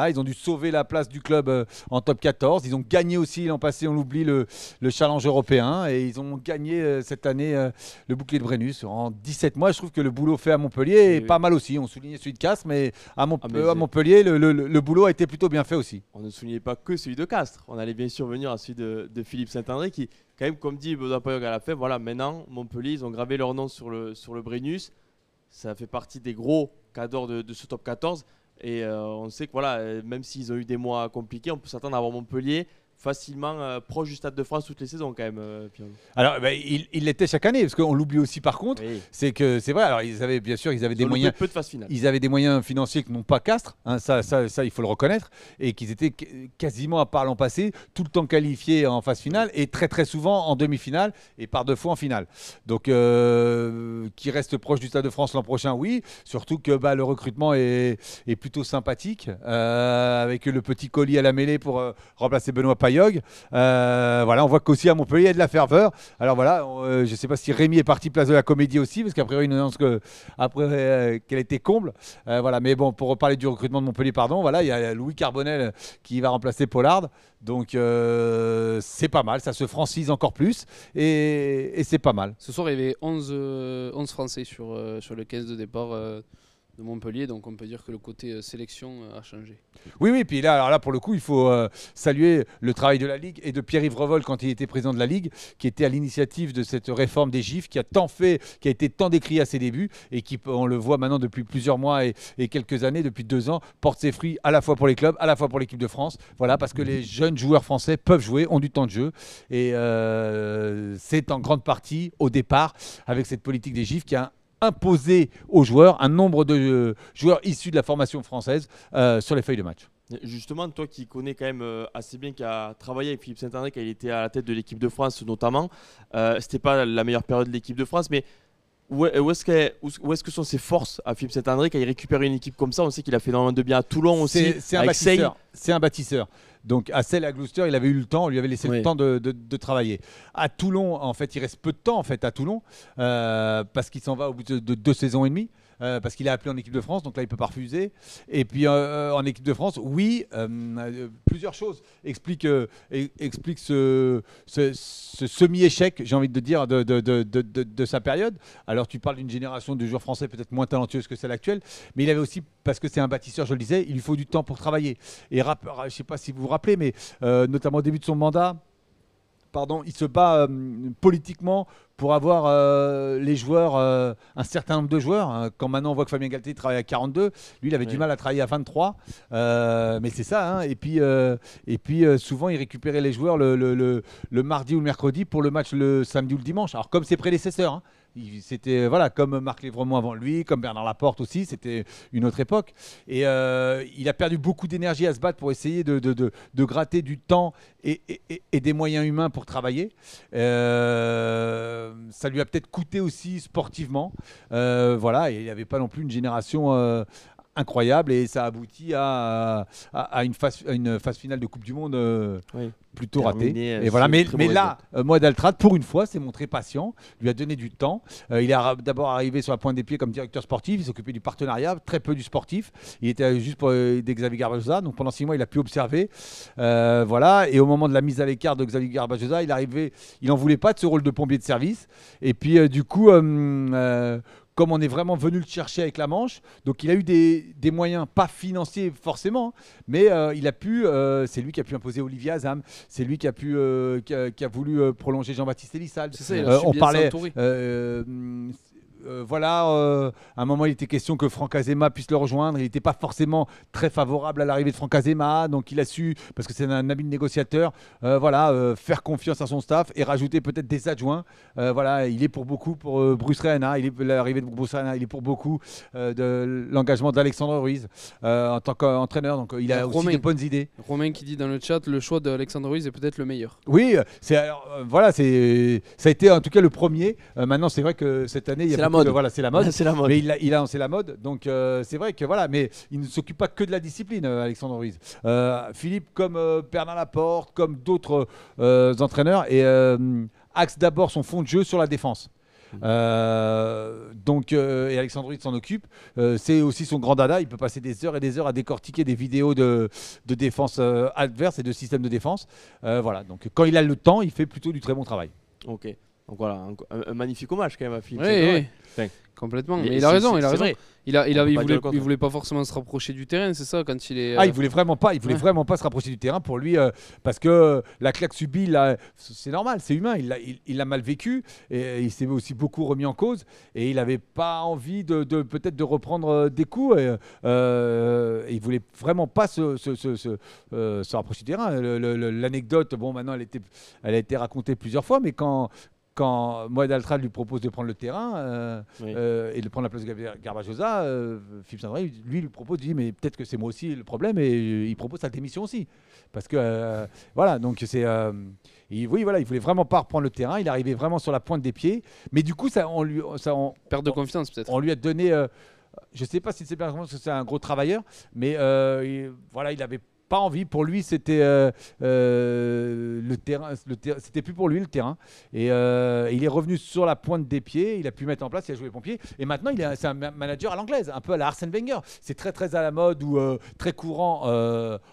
Ils ont dû sauver la place du club en top 14. Ils ont gagné aussi l'an passé, on l'oublie, le challenge européen. Et ils ont gagné cette année le bouclier de Brennus. En 17 mois, je trouve que le boulot fait à Montpellier est pas mal aussi. On soulignait celui de Castres, mais à Montpellier, le boulot a été plutôt bien fait aussi. On ne soulignait pas que celui de Castres. On allait bien sûr venir à celui de Philippe Saint-André qui, quand même, comme dit Benoît Payog à la fin, voilà, maintenant, Montpellier, ils ont gravé leur nom sur le Brennus. Ça fait partie des gros cadors de ce top 14. Et on sait que même s'ils ont eu des mois compliqués, on peut s'attendre à avoir Montpellier facilement proche du Stade de France toutes les saisons quand même, Pierre. Alors il l'était chaque année parce qu'on l'oublie aussi par contre, c'est que c'est vrai. Alors ils avaient des moyens, peu de phase finale. Ils avaient des moyens financiers que n'ont pas Castres, ça il faut le reconnaître, et qu'ils étaient quasiment, à part l'an passé, tout le temps qualifiés en phase finale et très très souvent en demi-finale et par 2 fois en finale. Donc qui reste proche du Stade de France l'an prochain, oui, surtout que le recrutement est plutôt sympathique avec le petit colis à la mêlée pour remplacer Benoît Payog. On voit qu'aussi à Montpellier il y a de la ferveur. Alors je ne sais pas si Rémi est parti place de la Comédie aussi, parce qu'après il nous annonce qu'elle était comble. Mais bon, pour reparler du recrutement de Montpellier, il y a Louis Carbonel qui va remplacer Pollard. Donc c'est pas mal, ça se francise encore plus et c'est pas mal. Ce soir il y avait 11 Français sur le 15 de départ de Montpellier, donc on peut dire que le côté sélection a changé. Oui, puis là pour le coup, il faut saluer le travail de la Ligue et de Pierre-Yves Revol quand il était président de la Ligue, qui était à l'initiative de cette réforme des GIF, qui a été tant décrié à ses débuts et qui, on le voit maintenant depuis plusieurs mois et quelques années, depuis 2 ans, porte ses fruits à la fois pour les clubs, à la fois pour l'équipe de France. Voilà, parce que les jeunes joueurs français peuvent jouer, ont du temps de jeu et c'est en grande partie au départ avec cette politique des GIF qui a imposer aux joueurs un nombre de joueurs issus de la formation française sur les feuilles de match. Justement, toi qui connais quand même assez bien, qui a travaillé avec Philippe Saint-André quand il était à la tête de l'équipe de France notamment, c'était pas la meilleure période de l'équipe de France, mais où est-ce que sont ses forces à Philippe Saint-André quand il récupère une équipe comme ça? On sait qu'il a fait énormément de bien à Toulon aussi. C'est un bâtisseur. Donc à Celle, à Gloucester, il avait eu le temps, on lui avait laissé le temps de travailler. À Toulon, en fait, il reste peu de temps à Toulon parce qu'il s'en va au bout de 2 saisons et demie. Parce qu'il est appelé en équipe de France, donc là il peut pas refuser. Et puis en équipe de France, oui, plusieurs choses expliquent ce semi-échec, j'ai envie de dire, de sa période. Alors tu parles d'une génération de joueurs français peut-être moins talentueuse que celle actuelle, mais il avait aussi, parce que c'est un bâtisseur, je le disais, il lui faut du temps pour travailler. Et je sais pas si vous vous rappelez, mais notamment au début de son mandat, il se bat politiquement pour avoir les joueurs, un certain nombre de joueurs. Quand maintenant on voit que Fabien Galtier travaille à 42, lui il avait du mal à travailler à 23. Mais c'est ça. Et puis souvent il récupérait les joueurs le mardi ou le mercredi pour le match le samedi ou le dimanche. Alors comme ses prédécesseurs. C'était comme Marc Lévremont avant lui, comme Bernard Laporte aussi, c'était une autre époque. Et il a perdu beaucoup d'énergie à se battre pour essayer de gratter du temps et des moyens humains pour travailler. Ça lui a peut-être coûté aussi sportivement. Et il n'y avait pas non plus une génération incroyable et ça aboutit à une phase finale de Coupe du Monde plutôt ratée. Et voilà. Mais là, Moed Altrad, pour une fois, s'est montré patient, lui a donné du temps. Il est d'abord arrivé sur la pointe des pieds comme directeur sportif, il s'occupait du partenariat, très peu du sportif. Il était juste pour aider Xavier Garbajosa, donc pendant 6 mois, il a pu observer. Voilà. Et au moment de la mise à l'écart de Xavier Garbajosa, il n'en voulait pas de ce rôle de pompier de service. Et puis, du coup, comme on est vraiment venu le chercher avec la Manche, donc il a eu des moyens, pas financiers forcément, mais c'est lui qui a pu imposer Olivier Azam, c'est lui qui a voulu prolonger Jean-Baptiste Elissal. C'est ça, il a su On bien parlait, s'entourer. à un moment il était question que Franck Azema puisse le rejoindre. Il n'était pas forcément très favorable à l'arrivée de Franck Azema, donc il a su, parce que c'est un habile négociateur, faire confiance à son staff et rajouter peut-être des adjoints. Il est pour beaucoup pour Bruce Reina, l'arrivée de Bruce Reina, il est pour beaucoup de l'engagement d'Alexandre Ruiz en tant qu'entraîneur, donc il a aussi des bonnes idées. Romain qui dit dans le chat, le choix d'Alexandre Ruiz est peut-être le meilleur. Oui, ça a été en tout cas le premier. Maintenant c'est vrai que cette année il y a mode. C'est la mode. C'est la mode. Mais il a lancé la mode. Donc c'est vrai que mais il ne s'occupe pas que de la discipline, Alexandre Ruiz. Philippe, comme Bernard Laporte, comme d'autres entraîneurs, axe d'abord son fond de jeu sur la défense. Et Alexandre Ruiz s'en occupe. C'est aussi son grand dada. Il peut passer des heures et des heures à décortiquer des vidéos de défense adverse et de système de défense. Donc quand il a le temps, il fait plutôt du très bon travail. Ok. Donc voilà, un magnifique hommage quand même à Philippe. Oui. Enfin, complètement. Mais il a raison. vrai. Il voulait pas forcément se rapprocher du terrain, c'est ça, quand il est. Il voulait vraiment pas se rapprocher du terrain pour lui, parce que la claque subie, c'est normal, c'est humain. Il l'a mal vécu et il s'est aussi beaucoup remis en cause et il n'avait pas envie peut-être de reprendre des coups. Il voulait vraiment pas se rapprocher du terrain. L'anecdote, maintenant elle a été racontée plusieurs fois, mais quand Moed Altrad lui propose de prendre le terrain et de prendre la place de Garbajosa, Philippe Saint-André lui propose, il dit mais peut-être que c'est moi aussi le problème, et il propose sa démission aussi. Parce que donc c'est il voulait vraiment pas reprendre le terrain, il arrivait vraiment sur la pointe des pieds, mais du coup perte de confiance peut-être. On lui a donné je sais pas si c'est bien parce que c'est un gros travailleur, mais il avait pas envie. Pour lui, c'était le terrain. C'était plus pour lui le terrain. Et il est revenu sur la pointe des pieds. Il a pu mettre en place. Il a joué pompier. Et maintenant, c'est un manager à l'anglaise, un peu à la Arsène Wenger. C'est très très à la mode ou très courant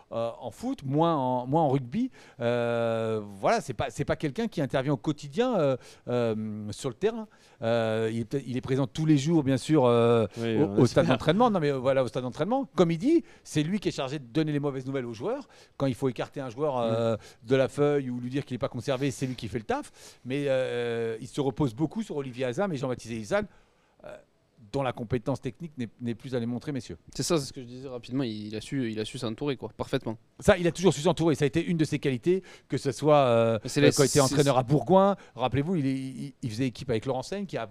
en foot, moins en rugby. C'est pas quelqu'un qui intervient au quotidien sur le terrain. Il est présent tous les jours, bien sûr, au stade d'entraînement. Non, mais au stade d'entraînement. Comme il dit, c'est lui qui est chargé de donner les mauvaises nouvelles aux joueurs. Quand il faut écarter un joueur de la feuille ou lui dire qu'il n'est pas conservé, c'est lui qui fait le taf. Mais il se repose beaucoup sur Olivier Azam et Jean-Baptiste Elissal, dont la compétence technique n'est plus à les montrer, messieurs. C'est ça, c'est ce que je disais rapidement. Il a su s'entourer, parfaitement. Ça, il a toujours su s'entourer. Ça a été une de ses qualités, que ce soit quand il était entraîneur à Bourgoin. Rappelez-vous, il faisait équipe avec Laurent Seigne, qui a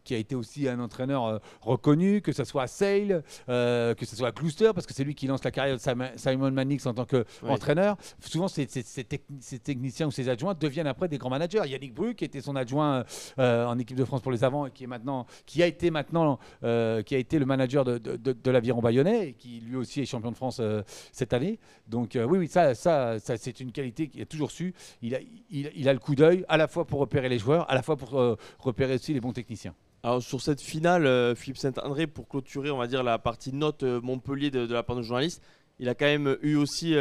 été aussi un entraîneur reconnu, que ce soit à Sale, que ce soit à Gloucester, parce que c'est lui qui lance la carrière de Simon Mannix en tant qu'entraîneur. Souvent, ces techniciens ou ces adjoints deviennent après des grands managers. Yannick Bru, qui était son adjoint en équipe de France pour les avants et qui a été le manager de l'Aviron Bayonnais et qui lui aussi est champion de France cette année. Donc ça c'est une qualité qu'il a toujours su. Il a le coup d'œil à la fois pour repérer les joueurs, à la fois pour repérer aussi les bons techniciens. Alors sur cette finale, Philippe Saint-André, pour clôturer, on va dire la partie note Montpellier de la part de journaliste, il a quand même eu aussi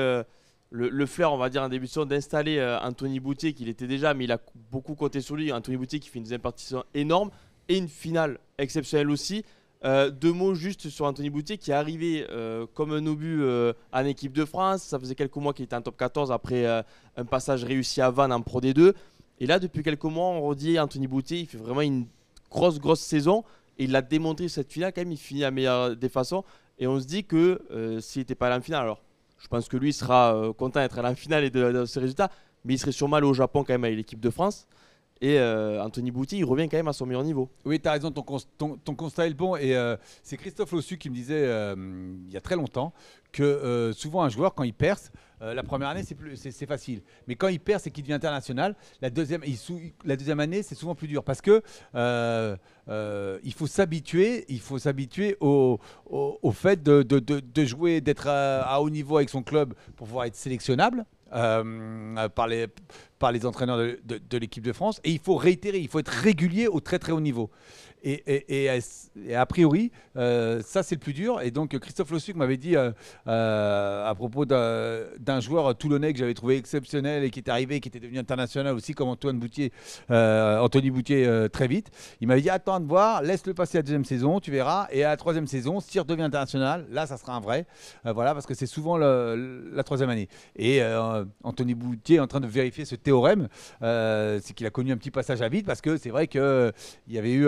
le flair, on va dire en début de saison, d'installer Anthony Boutier, qu'il était déjà, mais il a beaucoup compté sur lui. Anthony Boutier qui fait une deuxième partie de saison énorme et une finale exceptionnelle aussi. 2 mots juste sur Anthony Boutier qui est arrivé comme un obus en équipe de France. Ça faisait quelques mois qu'il était en top 14 après un passage réussi à Vannes en Pro D2. Et là, depuis quelques mois, on redit Anthony Boutier, il fait vraiment une grosse saison. Et il l'a démontré cette finale quand même, il finit à meilleure des façons. Et on se dit que s'il n'était pas allé en finale, alors je pense que lui sera content d'être allé en finale et de ce résultat, mais il serait sûrement allé au Japon quand même avec l'équipe de France. Et Anthony Boutier, il revient quand même à son meilleur niveau. Oui, tu as raison, ton constat est le bon. Et c'est Christophe Lossu qui me disait il y a très longtemps que souvent un joueur, quand il perce, la première année, c'est facile. Mais quand il perd, c'est qu'il devient international. La deuxième année, c'est souvent plus dur parce que il faut s'habituer au fait de jouer, d'être à haut niveau avec son club pour pouvoir être sélectionnable. Par les entraîneurs de l'équipe de France, et il faut réitérer, il faut être régulier au très très haut niveau. Et a priori, ça c'est le plus dur. Et donc Christophe Lossuc m'avait dit à propos d'un joueur toulonnais que j'avais trouvé exceptionnel et qui est arrivé, qui était devenu international aussi, comme Anthony Boutier très vite. Il m'avait dit attends de voir, laisse-le passer la deuxième saison, tu verras. Et à la troisième saison, s'il redevient international, là ça sera un vrai. Voilà, parce que c'est souvent la troisième année. Et Anthony Boutier est en train de vérifier ce théorème. C'est qu'il a connu un petit passage à vide, parce que c'est vrai qu'il y avait eu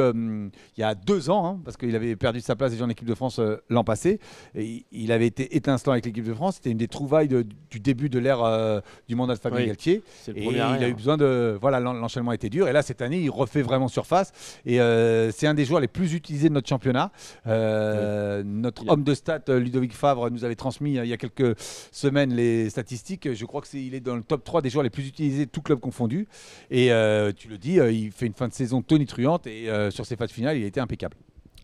il y a 2 ans, hein, parce qu'il avait perdu sa place déjà en équipe de France l'an passé, et il avait été étincelant avec l'équipe de France. C'était une des trouvailles du début de l'ère du mandat de Fabien Galtier, et il a eu besoin de l'enchaînement était dur, et là cette année il refait vraiment surface, et c'est un des joueurs les plus utilisés de notre championnat. Notre homme de stats Ludovic Favre nous avait transmis il y a quelques semaines les statistiques. Je crois qu'il est dans le top 3 des joueurs les plus utilisés, tout club confondu, et tu le dis, il fait une fin de saison tonitruante, et sur ses phases finales il a été impeccable.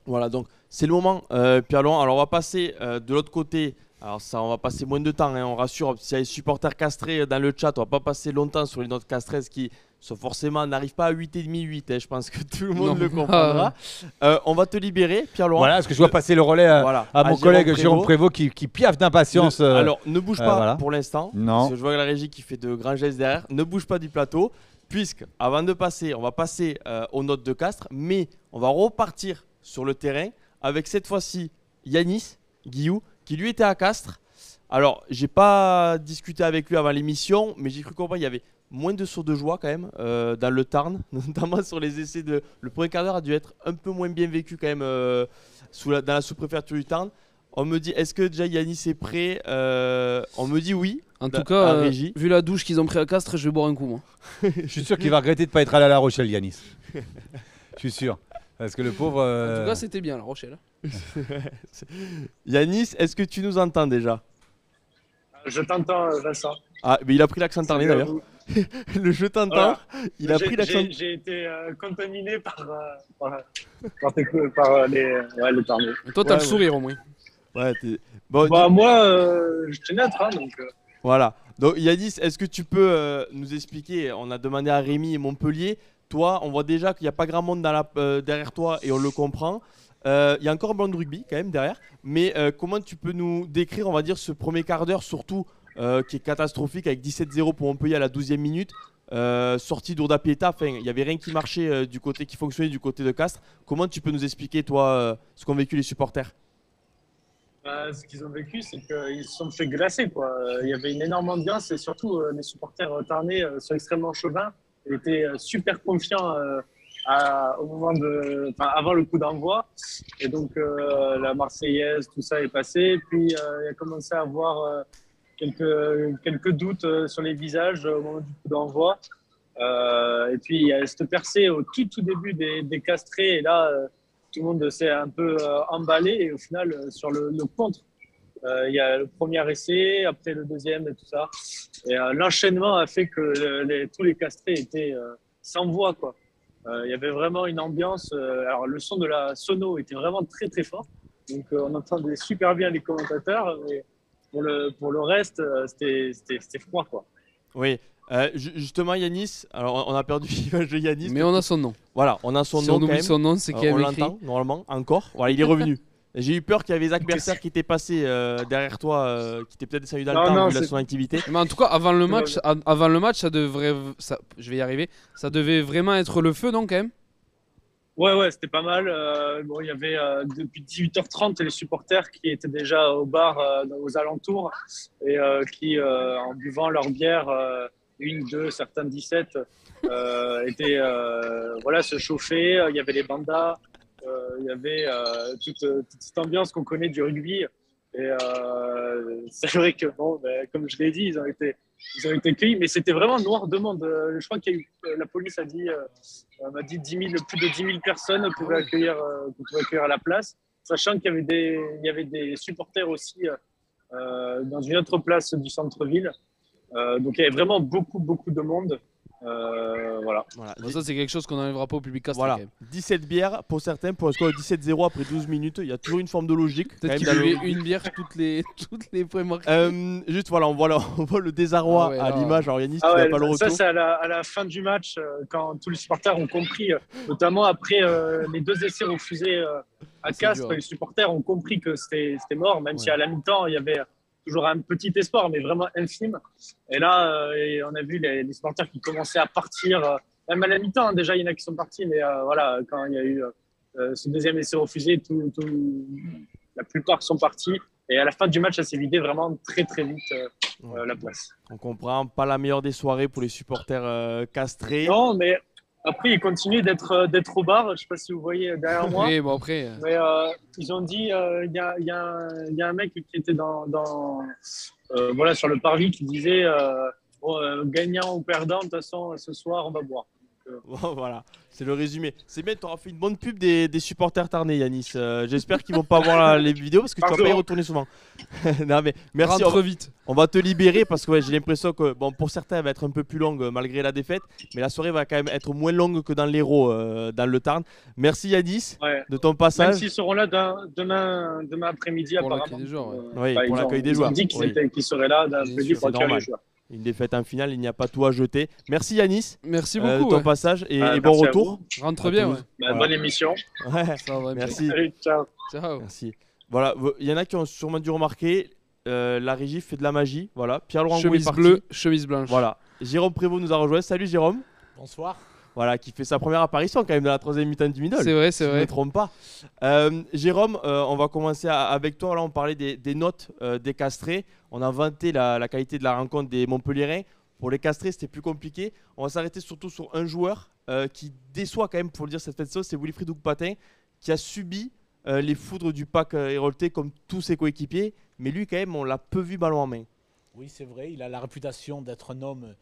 Voilà, donc c'est le moment, Pierre-Laurent. Alors on va passer de l'autre côté. Alors ça, on va passer moins de temps, hein, on rassure. S'il y a des supporters castrés dans le chat, on va pas passer longtemps sur les notes castraises qui forcément n'arrivent pas à 8,5, 8. Hein, je pense que tout le monde le comprendra. On va te libérer, Pierre-Laurent. Voilà, parce que je dois passer le relais à mon collègue Jérôme Prévost qui piaffe d'impatience. Alors ne bouge pas voilà. pour l'instant. Non. Parce que je vois la régie qui fait de grands gestes derrière. Ne bouge pas du plateau, puisque avant de passer, on va passer aux notes de Castres, mais on va repartir sur le terrain avec cette fois-ci Yanis Guillou, qui lui était à Castres. Alors, j'ai pas discuté avec lui avant l'émission, mais j'ai cru comprendre qu'il y avait moins de sauts de joie quand même dans le Tarn, notamment sur les essais de... Le premier quart d'heure a dû être un peu moins bien vécu quand même dans la sous-préfecture du Tarn. On me dit, est-ce que déjà Yanis est prêt? On me dit oui. En tout cas, vu la douche qu'ils ont pris à Castres, je vais boire un coup, moi. Je suis sûr qu'il va regretter de ne pas être allé à La Rochelle, Yanis. Je suis sûr. Parce que le pauvre... En tout cas, c'était bien, La Rochelle. Yanis, est-ce que tu nous entends déjà? Je t'entends, Vincent. Ah, mais il a pris l'accent tarné d'ailleurs. Le je t'entends, il a pris l'accent. J'ai été contaminé par les tarnés. Toi, t'as le sourire au moins. Ouais, bon, moi, je suis neutre, hein, donc... Voilà. Donc, Yanis, est-ce que tu peux nous expliquer? On a demandé à Rémi et Montpellier. Toi, on voit déjà qu'il n'y a pas grand monde derrière toi et on le comprend. Il y a encore un ballon de rugby quand même derrière. Mais comment tu peux nous décrire, on va dire, ce premier quart d'heure, surtout qui est catastrophique avec 17-0 pour Montpellier à la 12e minute, sortie d'Ourda Pieta. Enfin, il n'y avait rien qui marchait du côté qui fonctionnait du côté de Castres. Comment tu peux nous expliquer, toi, ce qu'ont vécu les supporters? Ce qu'ils ont vécu, c'est qu'ils se sont fait glacer, quoi. Il y avait une énorme ambiance, et surtout les supporters tarnais sont extrêmement chauvins. Ils étaient super confiants au moment avant le coup d'envoi. Et donc la Marseillaise, tout ça est passé. Puis il a commencé à avoir quelques doutes sur les visages au moment du coup d'envoi. Et puis il y a cette percée au tout début des castrés. Et là, tout le monde s'est un peu emballé. Et au final, sur le contre, il y a le premier essai, après le deuxième et tout ça. Et l'enchaînement a fait que tous les castrés étaient sans voix, quoi. Il y avait vraiment une ambiance. Alors le son de la sono était vraiment très très fort. Donc on entendait super bien les commentateurs. Mais pour le reste, c'était froid, quoi. Oui. Justement, Yanis, alors on a perdu l'image de Yanis. Mais on a son nom. Voilà, on a son nom. Si on oublie son nom, c'est qu'il y a on l'entend normalement encore. Voilà, il est revenu. J'ai eu peur qu'il y avait Zach Berser qui était passé derrière toi, qui était peut-être descendu dans le temps vu son activité. Mais en tout cas, avant le match, ça devrait, je vais y arriver, ça devait vraiment être le feu, non, quand même? Ouais, c'était pas mal. Bon, il y avait depuis 18h30 les supporters qui étaient déjà au bar aux alentours et qui, en buvant leur bière, 1, 2, certains 17, étaient se chauffer. Il y avait les bandas. Il y avait toute cette ambiance qu'on connaît du rugby. Et c'est vrai que, bon, comme je l'ai dit, ils ont été Ils ont été accueillis, mais c'était vraiment noir de monde. Je crois qu'il y a eu, la police m'a dit 10 000, plus de 10 000 personnes pouvaient accueillir à la place, sachant qu'il y avait des supporters aussi dans une autre place du centre-ville. Donc il y avait vraiment beaucoup de monde. Voilà. Bon, ça, c'est quelque chose qu'on n'enlèvera pas au public castré. Voilà. Quand même. 17 bières pour certains, pour un score de 17-0 après 12 minutes. Il y a toujours une forme de logique. Peut-être qu'il buvait une bière toutes les points marqués. Juste voilà, on voit le désarroi à l'image. Alors Yanis, tu n'as pas le retour. Ça, c'est à la fin du match, quand tous les supporters ont compris, notamment après les 2 essais refusés à Castres, les supporters ont compris que c'était mort, même si à la mi-temps, il y avait toujours un petit espoir, mais vraiment infime. Et là, on a vu les supporters qui commençaient à partir, même à la mi-temps, déjà, il y en a qui sont partis, mais voilà, quand il y a eu ce deuxième essai refusé, la plupart sont partis. Et à la fin du match, ça s'est vidé vraiment très vite la place. On comprend, pas la meilleure des soirées pour les supporters castrés. Non, mais après, ils continuent d'être au bar. Je ne sais pas si vous voyez derrière moi. Oui, bon, après. Mais ils ont dit, il y a un mec qui était voilà, sur le parvis qui disait gagnant ou perdant, de toute façon, ce soir, on va boire. Bon, voilà, c'est le résumé. C'est bien, tu auras fait une bonne pub des supporters tarnais, Yanis. J'espère qu'ils vont pas voir les vidéos parce que tu vas pas y retourner souvent. Non, mais merci. Rentre vite. On va te libérer parce que j'ai l'impression que pour certains, elle va être un peu plus longue malgré la défaite. Mais la soirée va quand même être moins longue que dans l'Hérault, dans le Tarn. Merci Yanis de ton passage. Même s'ils seront là demain après-midi, pour apparemment. l'accueil des joueurs. Oui, pour l'accueil des joueurs. Ils ont dit qu'ils seraient là d'après-midi pour accueillir les joueurs. Une défaite en finale, il n'y a pas tout à jeter. Merci Yanis. Merci beaucoup. De ton passage et bon retour. Rentre bien. Voilà. Bonne émission. Ouais. Ça va, merci. Allez, ciao. Merci. Voilà, il y en a qui ont sûrement dû remarquer, la régie fait de la magie. Voilà, Pierre-Laurent Gouet est parti. Chemise bleue, chemise blanche. Voilà. Jérôme Prévost nous a rejoint. Salut Jérôme. Bonsoir. Voilà, qui fait sa première apparition quand même dans la 3e mi-temps du Midol. C'est vrai, Je ne me trompe pas. Jérôme, on va commencer avec toi. Là, on parlait des notes des castrés. On a vanté la qualité de la rencontre des Montpelliérains. Pour les castrés, c'était plus compliqué. On va s'arrêter surtout sur un joueur qui déçoit quand même, pour le dire cette fête de sauce, c'est Wilfried Ougpatin, qui a subi les foudres du pack héroltais comme tous ses coéquipiers. Mais lui, quand même, on l'a peu vu ballon en main. Oui, c'est vrai. Il a la réputation d'être un homme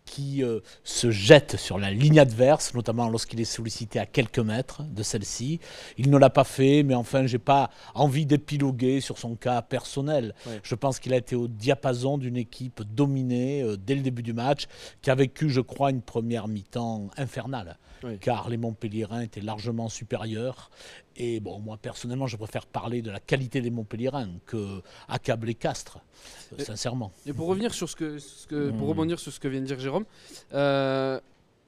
qui se jette sur la ligne adverse, notamment lorsqu'il est sollicité à quelques mètres de celle-ci. Il ne l'a pas fait, mais enfin, je n'ai pas envie d'épiloguer sur son cas personnel. Ouais. Je pense qu'il a été au diapason d'une équipe dominée dès le début du match, qui a vécu, je crois, une première mi-temps infernale, car les Montpelliérains étaient largement supérieurs. Et bon, moi, personnellement, je préfère parler de la qualité des Montpelliérains qu'accabler Castres, sincèrement. Et pour revenir sur pour rebondir sur ce que vient de dire Jérôme,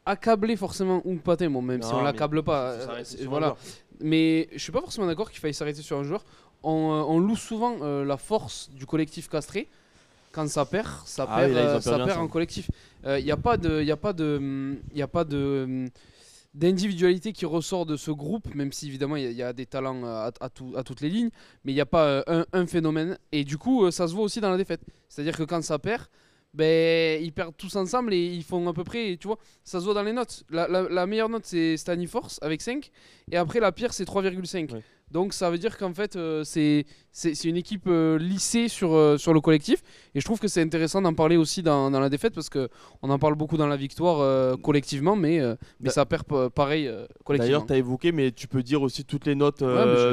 accabler forcément Ougpatin, bon, même si on l'accable pas, voilà. Mais je suis pas forcément d'accord qu'il faille s'arrêter sur un joueur. On loue souvent la force du collectif castré. Quand ça perd en collectif. Il n'y a pas d'individualité qui ressort de ce groupe, même si évidemment il y a des talents à toutes les lignes, mais il n'y a pas un phénomène. Et du coup, ça se voit aussi dans la défaite. C'est-à-dire que quand ça perd, ils perdent tous ensemble et ils font à peu près, tu vois, ça se voit dans les notes. La meilleure note, c'est Staniforce avec 5, et après la pire, c'est 3,5. Ouais. Donc ça veut dire qu'en fait, c'est une équipe lissée sur le collectif. Et je trouve que c'est intéressant d'en parler aussi dans la défaite, parce qu'on en parle beaucoup dans la victoire collectivement, mais ça perd pareil collectivement. D'ailleurs, tu as évoqué, mais tu peux dire aussi toutes les notes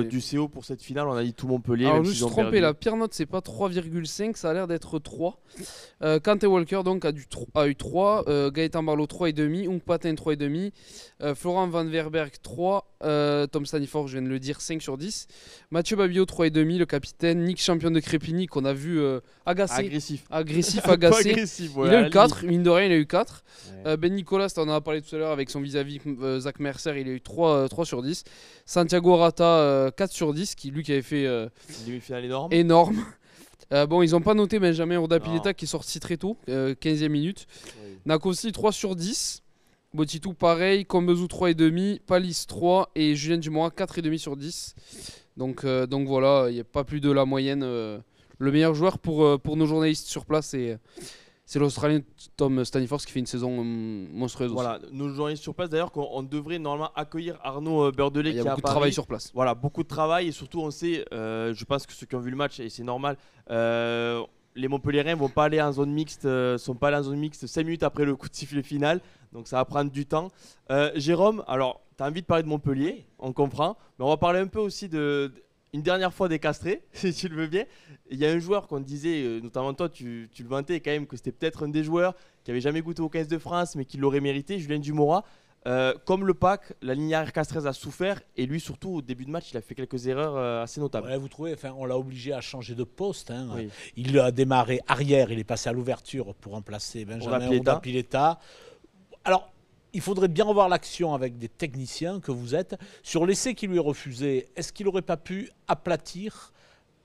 du CO pour cette finale. On a dit tout Montpellier. Alors, je me suis trompé, la pire note, c'est pas 3,5, ça a l'air d'être 3. Quentin Walker donc, a eu 3, Gaëtan Barlow 3,5, Ougpatin 3,5, Florent Van Verberg 3, Tom Staniforth, je viens de le dire, 5 sur 10. Mathieu Babillot 3,5, le capitaine. Nick Champion de Crépigny, qu'on a vu agacé. Agressif, agacé. Il a eu 4, mine de rien, il a eu 4. Ouais. Ben Nicolas, on en a parlé tout à l'heure avec son vis-à-vis Zach Mercer, il a eu 3 sur 10. Santiago Rata 4 sur 10, qui avait fait une demi-finale énorme. Bon, ils n'ont pas noté Benjamin Ordapileta qui est sorti très tôt, 15e minute. Oui. Nakosi 3 sur 10. Botitou pareil, Combezou 3,5, Palis 3 et Julien Dumora 4,5 sur 10. Donc voilà, il n'y a pas plus de la moyenne. Le meilleur joueur pour nos journalistes sur place, c'est l'Australien Tom Staniforth qui fait une saison monstrueuse. Voilà, aussi. Nos journalistes sur place, d'ailleurs, qu'on devrait normalement accueillir Arnaud Beurdelet. Il y a beaucoup de travail sur place. Voilà, beaucoup de travail et surtout on sait, je pense que ceux qui ont vu le match, et c'est normal, les Montpelliérains vont pas aller en zone mixte, sont pas allés en zone mixte 5 minutes après le coup de sifflet final. Donc ça va prendre du temps. Jérôme, alors tu as envie de parler de Montpellier, on comprend. Mais on va parler un peu aussi une dernière fois des Castrés, si tu le veux bien. Il y a un joueur qu'on disait, notamment toi, tu le vantais quand même, que c'était peut-être un des joueurs qui avait jamais goûté au 15 de France, mais qui l'aurait mérité, Julien Dumora. Comme le PAC, la ligne arrière castrais a souffert et lui surtout au début de match il a fait quelques erreurs assez notables. Ouais, vous trouvez, enfin, on l'a obligé à changer de poste. Hein. Oui. Il a démarré arrière, il est passé à l'ouverture pour remplacer Benjamin Oudapileta. Alors, il faudrait bien revoir l'action avec des techniciens que vous êtes. Sur l'essai qui lui est refusé, est-ce qu'il n'aurait pas pu aplatir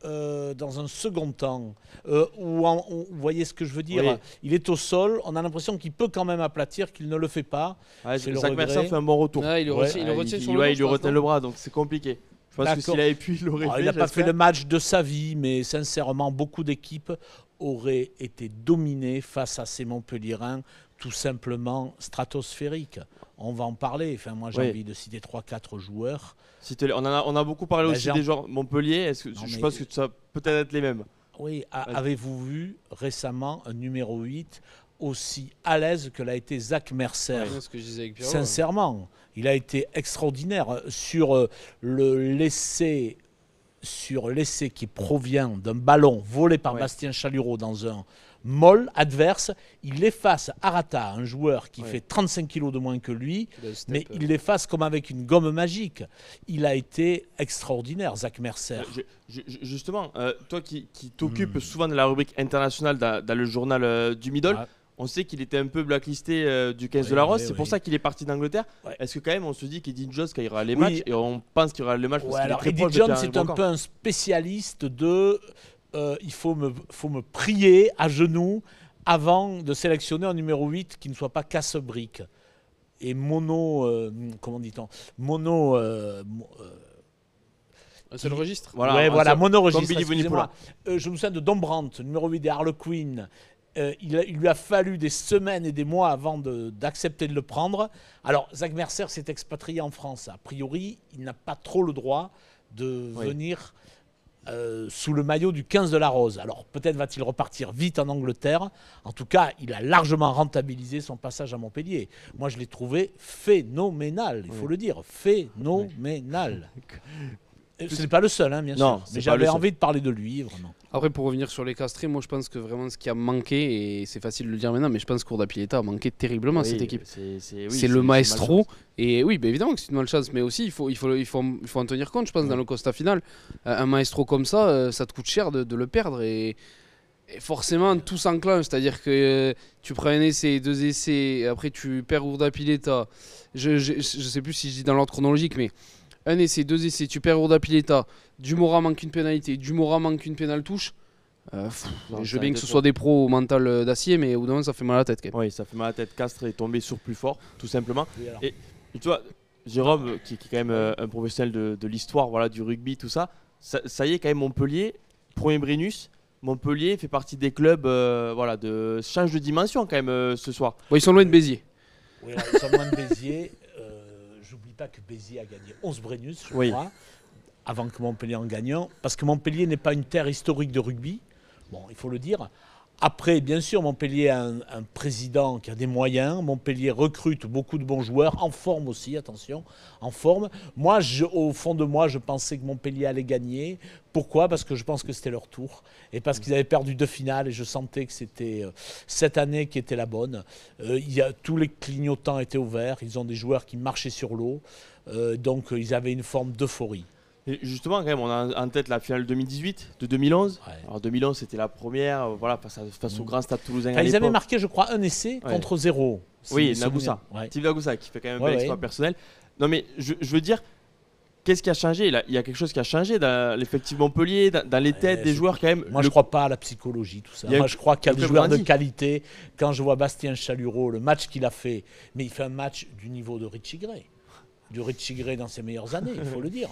dans un second temps, vous voyez ce que je veux dire, oui. Il est au sol, on a l'impression qu'il peut quand même aplatir, qu'il ne le fait pas. Zach Mercer fait un bon retour. Il retient il retient le bras, donc c'est compliqué. Je pense que s'il avait pu, il l'aurait fait. Il n'a pas fait le match de sa vie, mais sincèrement, beaucoup d'équipes auraient été dominées face à ces Montpelliérains, tout simplement stratosphériques. On va en parler. Enfin, moi, j'ai envie de citer 3-4 joueurs. On a beaucoup parlé aussi des joueurs Montpellier. Je pense que ça peut être les mêmes. Oui, avez-vous vu récemment un numéro 8 aussi à l'aise que l'a été Zach Mercer? C'est ce que je disais avec Pierrot. Sincèrement, il a été extraordinaire sur l'essai qui provient d'un ballon volé par Bastien Chalureau dans un molle adverse. Il efface Arata, un joueur qui fait 35 kilos de moins que lui, mais il l'efface comme avec une gomme magique. Il a été extraordinaire, Zach Mercer. Justement, toi qui t'occupes souvent de la rubrique internationale dans le journal du Middle, on sait qu'il était un peu blacklisté du 15 de la Rose, c'est pour ça qu'il est parti d'Angleterre. Est-ce que quand même on se dit qu'Eddie Jones quand il y aura les matchs, et on pense qu'il y aura les matchs parce qu'il est très proche de Eddie Jones c'est un peu un spécialiste de il faut me prier à genoux avant de sélectionner un numéro 8 qui ne soit pas casse-brique et comment dit-on, un seul registre. Voilà, mono-registre. Je me souviens de Dombrandt, numéro 8 des Harlequins. Il lui a fallu des semaines et des mois avant d'accepter de le prendre. Alors, Zach Mercer s'est expatrié en France. A priori, il n'a pas trop le droit de venir sous le maillot du 15 de la Rose. Alors, peut-être va-t-il repartir vite en Angleterre. En tout cas, il a largement rentabilisé son passage à Montpellier. Moi, je l'ai trouvé phénoménal, il faut le dire. Phénoménal. Ce n'est pas le seul, hein, bien sûr. Mais j'avais envie de parler de lui, vraiment. Après, pour revenir sur les Castrés, moi je pense que vraiment ce qui a manqué, et c'est facile de le dire maintenant, mais je pense qu'Oudapileta a manqué terriblement cette équipe. C'est le maestro. Et oui, bah évidemment que c'est une malchance, mais aussi il faut en tenir compte, je pense, dans le constat final. Un maestro comme ça, ça te coûte cher de le perdre. Et forcément, tout s'enclenche. C'est-à-dire que tu prends un essai, 2 essais, après tu perds Oudapileta. Je sais plus si je dis dans l'ordre chronologique, mais un essai, 2 essais, tu perds Oudapileta, Dumora manque une pénalité, Dumora manque une pénale touche. Je veux bien que ce soit des pros au mental d'acier, mais au bout d'un moment ça fait mal à la tête quand même. Oui, ça fait mal à la tête. Castres est tombé sur plus fort, tout simplement. Et tu vois, Jérôme, qui est quand même un professionnel de l'histoire, voilà, du rugby, tout ça, ça y est, quand même, Montpellier, premier Brennus. Montpellier fait partie des clubs change de dimension quand même ce soir. Bon, ils sont loin de Béziers. Oui, ils sont loin de Béziers. J'oublie pas que Béziers a gagné 11 Brennus, je crois, avant que Montpellier en gagne. Parce que Montpellier n'est pas une terre historique de rugby. Bon, il faut le dire. Après, bien sûr, Montpellier a un président qui a des moyens. Montpellier recrute beaucoup de bons joueurs, en forme aussi, attention, en forme. Moi, au fond de moi, je pensais que Montpellier allait gagner. Pourquoi ? Parce que je pense que c'était leur tour. Et parce qu'ils avaient perdu 2 finales et je sentais que c'était cette année qui était la bonne. Tous les clignotants étaient ouverts. Ils ont des joueurs qui marchaient sur l'eau. Donc, ils avaient une forme d'euphorie. Et justement, quand même, on a en tête la finale 2018 de 2011. Alors 2011, c'était la première, face au Grand Stade Toulousain. Ils avaient marqué, je crois, un essai contre 0. Oui, Nagoussa. Steve Nagoussa, qui fait quand même un bel exploit personnel. Non, mais je veux dire, qu'est-ce qui a changé là ? Il y a quelque chose qui a changé dans l'effectif Montpellier, dans les têtes des joueurs quand même. Moi, je ne crois pas à la psychologie, tout ça. Moi, je crois qu'il y a des joueurs de qualité. Quand je vois Bastien Chalureau, le match qu'il a fait, mais il fait un match du niveau de Richie Gray. Du Richie Gray dans ses meilleures années, il faut le dire.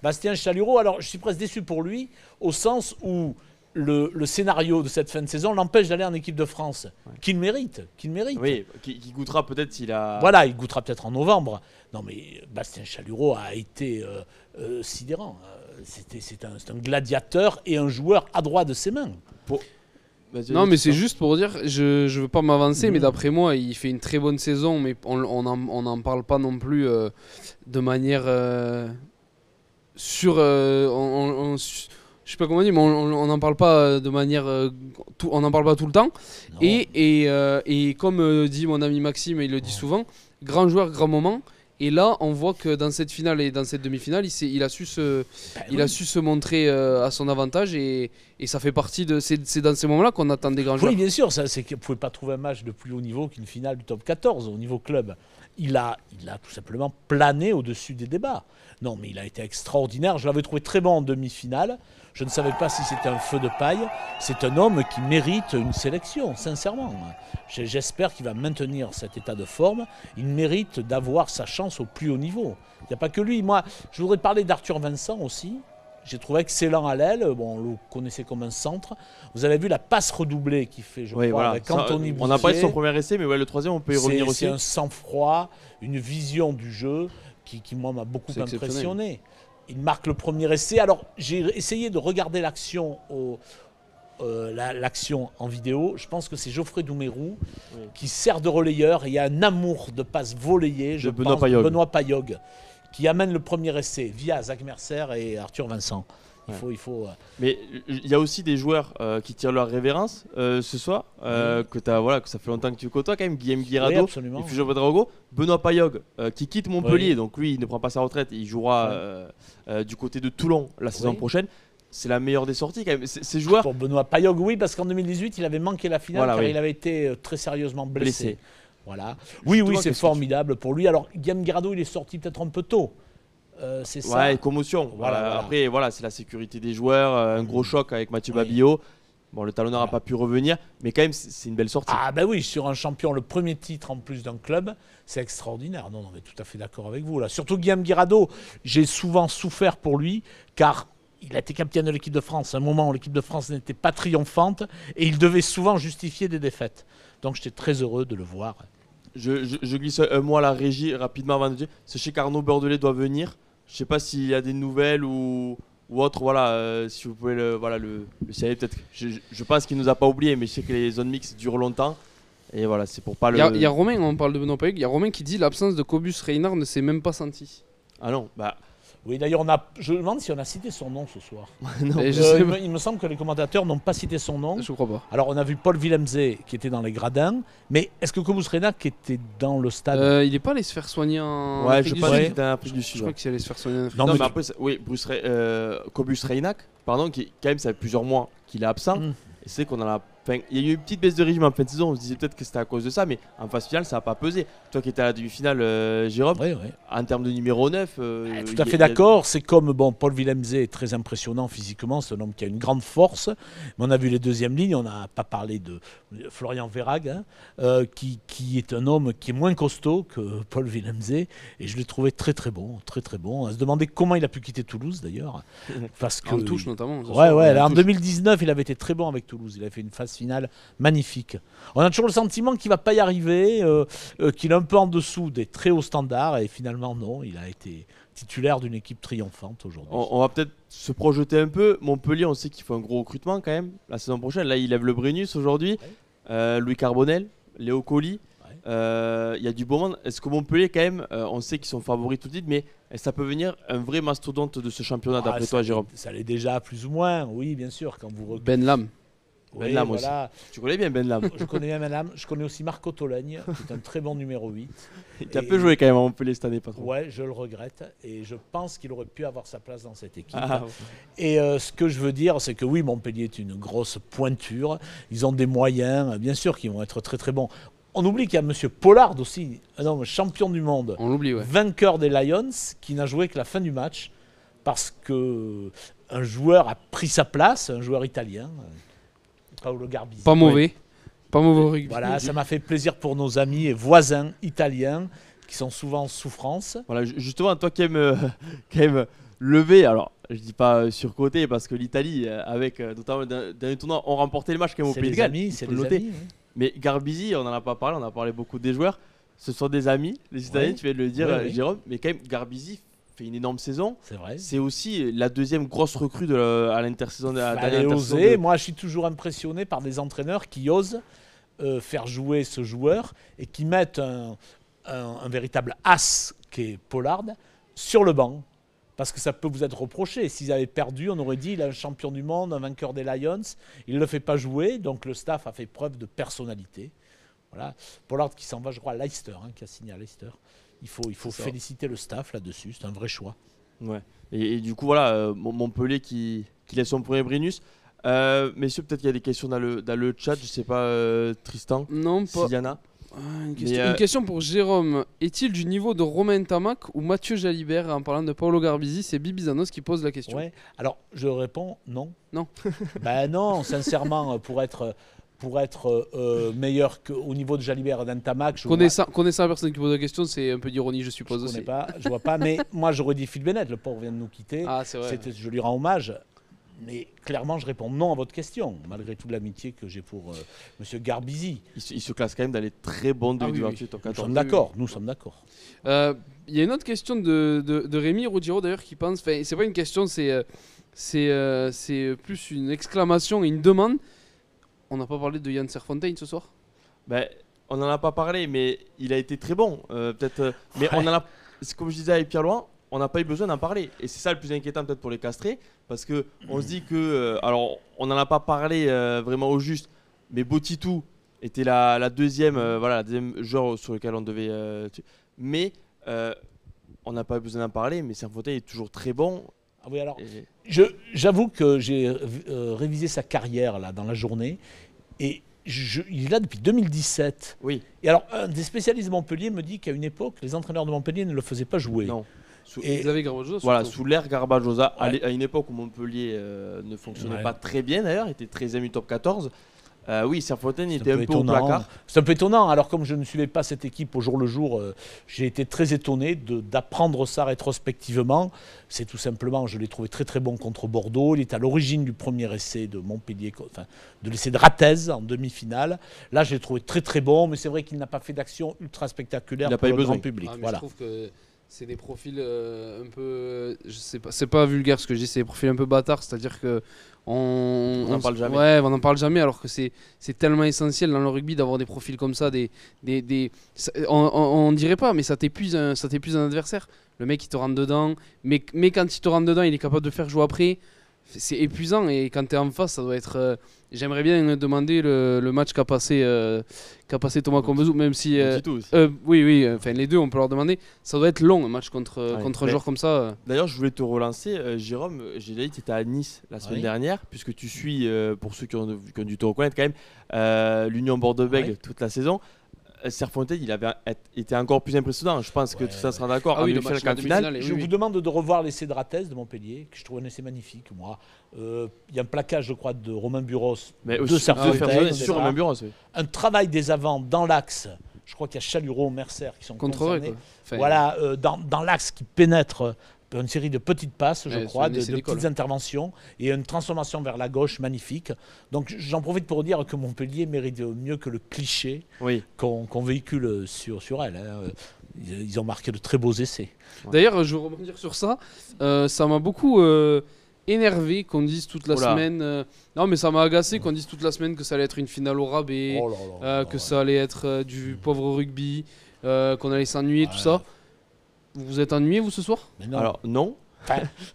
Bastien Chalureau, alors je suis presque déçu pour lui, au sens où le scénario de cette fin de saison l'empêche d'aller en équipe de France, qu'il mérite. Oui, qui goûtera peut-être s'il a... Voilà, il goûtera peut-être en novembre. Non mais Bastien Chalureau a été sidérant. C'est un gladiateur et un joueur adroit de ses mains. Non, mais c'est juste pour dire, je veux pas m'avancer, mais d'après moi, il fait une très bonne saison, mais on n'en parle pas non plus de manière je sais pas comment dire, mais on n'en parle pas de manière, on n'en parle pas tout le temps. Et comme dit mon ami Maxime, et il le dit souvent, grand joueur, grand moment. Et là, on voit que dans cette finale et dans cette demi-finale, il a su se montrer à son avantage et ça fait partie de. C'est dans ces moments-là qu'on attend des grands joueurs. Oui, bien sûr, c'est que vous ne pouvez pas trouver un match de plus haut niveau qu'une finale du top 14 au niveau club. Il a tout simplement plané au-dessus des débats. Non, mais il a été extraordinaire. Je l'avais trouvé très bon en demi-finale. Je ne savais pas si c'était un feu de paille. C'est un homme qui mérite une sélection, sincèrement. J'espère qu'il va maintenir cet état de forme. Il mérite d'avoir sa chance au plus haut niveau. Il n'y a pas que lui. Moi, je voudrais parler d'Arthur Vincent aussi. J'ai trouvé excellent à l'aile. Bon, on le connaissait comme un centre. Vous avez vu la passe redoublée qu'il fait, je crois, avec Anthony Bouvier. On n'a pas eu son premier essai, mais ouais, le troisième, on peut y revenir aussi. C'est un sang-froid, une vision du jeu qui moi, m'a beaucoup impressionné. Il marque le premier essai. Alors, j'ai essayé de regarder l'action en vidéo. Je pense que c'est Geoffrey Doumerou qui sert de relayeur. Et il y a un amour de passe volée, je pense, de Benoît Payog, qui amène le premier essai via Zach Mercer et Arthur Vincent. Il faut. Mais il y a aussi des joueurs qui tirent leur révérence ce soir, que ça fait longtemps que tu côtoies quand même. Guillaume Guirado, et puis Drago, Benoît Payog qui quitte Montpellier, donc lui il ne prend pas sa retraite, il jouera du côté de Toulon la saison prochaine. C'est la meilleure des sorties quand même. Ces joueurs. Pour Benoît Payog, oui, parce qu'en 2018 il avait manqué la finale car il avait été très sérieusement blessé. Voilà. Oui, c'est formidable pour lui. Alors Guillaume Guirado, il est sorti peut-être un peu tôt. C'est ça. Ouais, commotion. Voilà. Après, c'est la sécurité des joueurs. Un gros choc avec Mathieu Babillot. Bon, le talonneur n'a pas pu revenir, mais quand même, c'est une belle sortie. Ah, ben oui, sur un champion, le premier titre en plus d'un club, c'est extraordinaire. Non, mais tout à fait d'accord avec vous là. Surtout Guillaume Guirado, j'ai souvent souffert pour lui, car il a été capitaine de l'équipe de France. À un moment où l'équipe de France n'était pas triomphante et il devait souvent justifier des défaites. Donc, j'étais très heureux de le voir. Je glisse un mot à la régie rapidement avant de dire. Sachez qu'Arnaud Bordelais doit venir. Je ne sais pas s'il y a des nouvelles ou autre. Voilà, si vous pouvez le signaler peut-être. Je pense qu'il ne nous a pas oublié, mais je sais que les zones mixtes durent longtemps. Et voilà, c'est pour pas le. Il y a Romain, on parle de Benoît Payog. Il y a Romain qui dit l'absence de Cobus Reynard ne s'est même pas sentie. Ah non, Oui, d'ailleurs, je me demande si on a cité son nom ce soir. Non, il me semble que les commentateurs n'ont pas cité son nom. Je crois pas. Alors, on a vu Paul Willemse qui était dans les gradins, mais est-ce que Cobus Reynard qui était dans le stade il n'est pas allé se faire soigner en Afrique du Sud. Ouais, je pense qu'il était en Afrique du Sud. Je crois qu'il allait se faire soigner en Afrique du Sud. Non, mais après, Cobus Reynard, qui quand même, ça fait plusieurs mois qu'il est absent. Et c'est qu'on en a. Enfin, il y a eu une petite baisse de régime en fin de saison. On se disait peut-être que c'était à cause de ça, mais en phase finale, ça n'a pas pesé. Toi qui étais à la demi-finale, Jérôme, en termes de numéro 9. Tout à fait d'accord. C'est comme Paul Willemse est très impressionnant physiquement. C'est un homme qui a une grande force. Mais on a vu les deuxièmes lignes. On n'a pas parlé de Florian Verhaeghe, qui est un homme qui est moins costaud que Paul Willemse. Et je l'ai trouvé très très bon. Très très bon. On se demandait comment il a pu quitter Toulouse d'ailleurs. Parce que, en touche notamment. En 2019, il avait été très bon avec Toulouse. Il a fait une phase finale magnifique. On a toujours le sentiment qu'il ne va pas y arriver, qu'il est un peu en dessous des très hauts standards, et finalement non, il a été titulaire d'une équipe triomphante aujourd'hui. On va peut-être se projeter un peu. Montpellier, on sait qu'il faut un gros recrutement quand même la saison prochaine. Là, il lève le Brennus aujourd'hui, Louis Carbonel, Léo Colli. Il y a du beau monde. Est-ce que Montpellier, quand même, on sait qu'ils sont favoris tout de suite, mais ça peut venir un vrai mastodonte de ce championnat d'après toi, Jérôme? Ça l'est déjà plus ou moins, oui, bien sûr. Quand vous Ben Lam. Ben Lam aussi. Tu connais bien Ben Lam? Je connais bien Ben Lam. Je connais aussi Marco Tologne, qui est un très bon numéro 8. Il a peu joué quand même à Montpellier cette année, patron. Ouais, je le regrette. Et je pense qu'il aurait pu avoir sa place dans cette équipe. Et ce que je veux dire, c'est que oui, Montpellier est une grosse pointure. Ils ont des moyens, bien sûr, qui vont être très très bons. On oublie qu'il y a M. Pollard aussi, un homme champion du monde, vainqueur des Lions, qui n'a joué que la fin du match parce qu'un joueur a pris sa place, un joueur italien, Paolo Garbisi. Pas mauvais. Pas mauvais au rugby. Voilà, ça m'a fait plaisir pour nos amis et voisins italiens qui sont souvent en souffrance. Voilà, justement, toi qui aimes lever, alors je dis pas surcoté parce que l'Italie, avec notamment dernier tournoi, ont remporté le match quand même au Pays de Galles. C'est des amis. Mais Garbisi, on n'en a pas parlé, on a parlé beaucoup des joueurs. Ce sont des amis, les Italiens, tu viens de le dire, Jérôme. Mais quand même, Garbisi fait une énorme saison. C'est vrai. C'est aussi la deuxième grosse recrue à l'intersaison de Fallait oser. Moi, je suis toujours impressionné par des entraîneurs qui osent faire jouer ce joueur et qui mettent un véritable as qui est Pollard sur le banc. Parce que ça peut vous être reproché. S'ils avaient perdu, on aurait dit il est un champion du monde, un vainqueur des Lions. Il ne le fait pas jouer, donc le staff a fait preuve de personnalité. Voilà. Pollard qui s'en va, je crois, à Leicester, qui a signé à Leicester. Il faut féliciter le staff là-dessus, c'est un vrai choix. Ouais. Et du coup, voilà, Montpellier qui laisse son premier Brennus. Messieurs, peut-être qu'il y a des questions dans le chat, je sais pas, Tristan. Non, pas. S'il y en a. Une question pour Jérôme. Est-il du niveau de Romain Tamac ou Mathieu Jalibert? En parlant de Paolo Garbisi, c'est Bibizanos qui pose la question. Ouais. Alors, je réponds non. Non. Ben non, sincèrement, pour être meilleur qu'au niveau de Jalibert et d'Antamac. Connaissant la personne qui pose la question, c'est un peu d'ironie, je suppose aussi. Je vois pas, mais moi j'aurais dit Phil Bennett, le pauvre vient de nous quitter. Ah, c'est vrai. Je lui rends hommage. Mais clairement, je réponds non à votre question, malgré toute l'amitié que j'ai pour M. Garbisi. Il se classe quand même dans les très bons de l'UVA28 top 14. Nous sommes d'accord, nous sommes d'accord. Il y a une autre question de Rémi Ruggiero d'ailleurs qui pense, c'est pas une question, c'est plus une exclamation et une demande. On n'a pas parlé de Yann Serfontein ce soir? On n'en a pas parlé, mais il a été très bon. Mais c'est comme je disais avec Pierre-Louis, on n'a pas eu besoin d'en parler. Et c'est ça le plus inquiétant peut-être pour les castrés. Parce qu'on se dit que. Alors, on n'en a pas parlé vraiment au juste. Mais Botitou était la deuxième joueur sur lequel on devait. Mais on n'a pas eu besoin d'en parler. Mais Serfontein est toujours très bon. Ah oui, alors, j'avoue que j'ai révisé sa carrière là, dans la journée. Et il est là depuis 2017. Oui. Et alors, un des spécialistes de Montpellier me dit qu'à une époque, les entraîneurs de Montpellier ne le faisaient pas jouer. Non. Sous l'ère Garbajosa, à une époque où Montpellier ne fonctionnait pas très bien d'ailleurs, était 13e du top 14. Oui, Serfontein était un peu au placard. C'est un peu étonnant. Alors, comme je ne suivais pas cette équipe au jour le jour, j'ai été très étonné d'apprendre ça rétrospectivement. C'est tout simplement, je l'ai trouvé très très bon contre Bordeaux. Il est à l'origine du premier essai de Montpellier, de l'essai de Ratez en demi-finale. Là, je l'ai trouvé très très bon, mais c'est vrai qu'il n'a pas fait d'action ultra spectaculaire pour le grand public. Je trouve que c'est des profils un peu, je sais pas, c'est pas vulgaire ce que je dis, c'est des profils un peu bâtards, c'est-à-dire que on n'en parle jamais. Ouais, on n'en parle jamais, alors que c'est tellement essentiel dans le rugby d'avoir des profils comme ça, on dirait pas, mais ça t'épuise un adversaire. Le mec il te rentre dedans, mais quand il te rentre dedans, il est capable de faire jouer après. C'est épuisant, et quand tu es en face, ça doit être. J'aimerais bien demander le match qu'a passé Thomas Combezou, même si. Oui, enfin les deux, on peut leur demander. Ça doit être long un match contre un joueur comme ça. D'ailleurs, je voulais te relancer, Jérôme. J'ai dit que tu étais à Nice la semaine dernière, puisque tu suis, pour ceux qui ont dû te reconnaître quand même, l'Union Bordeaux-Bègles toute la saison. Serfontein, il avait été encore plus impressionnant. Je pense que tout ça sera d'accord. Je vous demande de revoir l'essai de Ratez de Montpellier, que je trouve un essai magnifique. Moi, il y a un plaquage, je crois, de Romain Buros, de Serfontein, sur Romain Buros. Oui. Un travail des avants dans l'axe. Je crois qu'il y a Chalureau, Mercer qui sont concernés. Voilà, dans l'axe qui pénètre. Une série de petites passes, je crois, de petites interventions et une transformation vers la gauche magnifique. Donc j'en profite pour dire que Montpellier mérite mieux que le cliché qu'on véhicule sur elle. Ils ont marqué de très beaux essais. D'ailleurs, je veux rebondir sur ça. Ça m'a beaucoup énervé qu'on dise toute la semaine. Non, mais ça m'a agacé qu'on dise toute la semaine que ça allait être une finale au rabais, que ça allait être du pauvre rugby, qu'on allait s'ennuyer, tout ça. Vous vous êtes ennuyé, vous, ce soir? Non. Alors, non.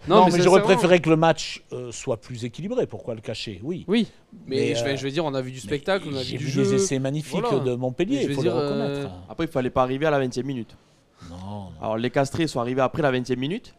Non, mais j'aurais préféré que le match soit plus équilibré. Pourquoi le cacher? Oui. Mais je vais dire, on a vu du spectacle, on a vu du jeu. Des essais magnifiques de Montpellier, il faut le reconnaître. Après, il ne fallait pas arriver à la 20e minute. Non. Alors, les castrés sont arrivés après la 20e minute.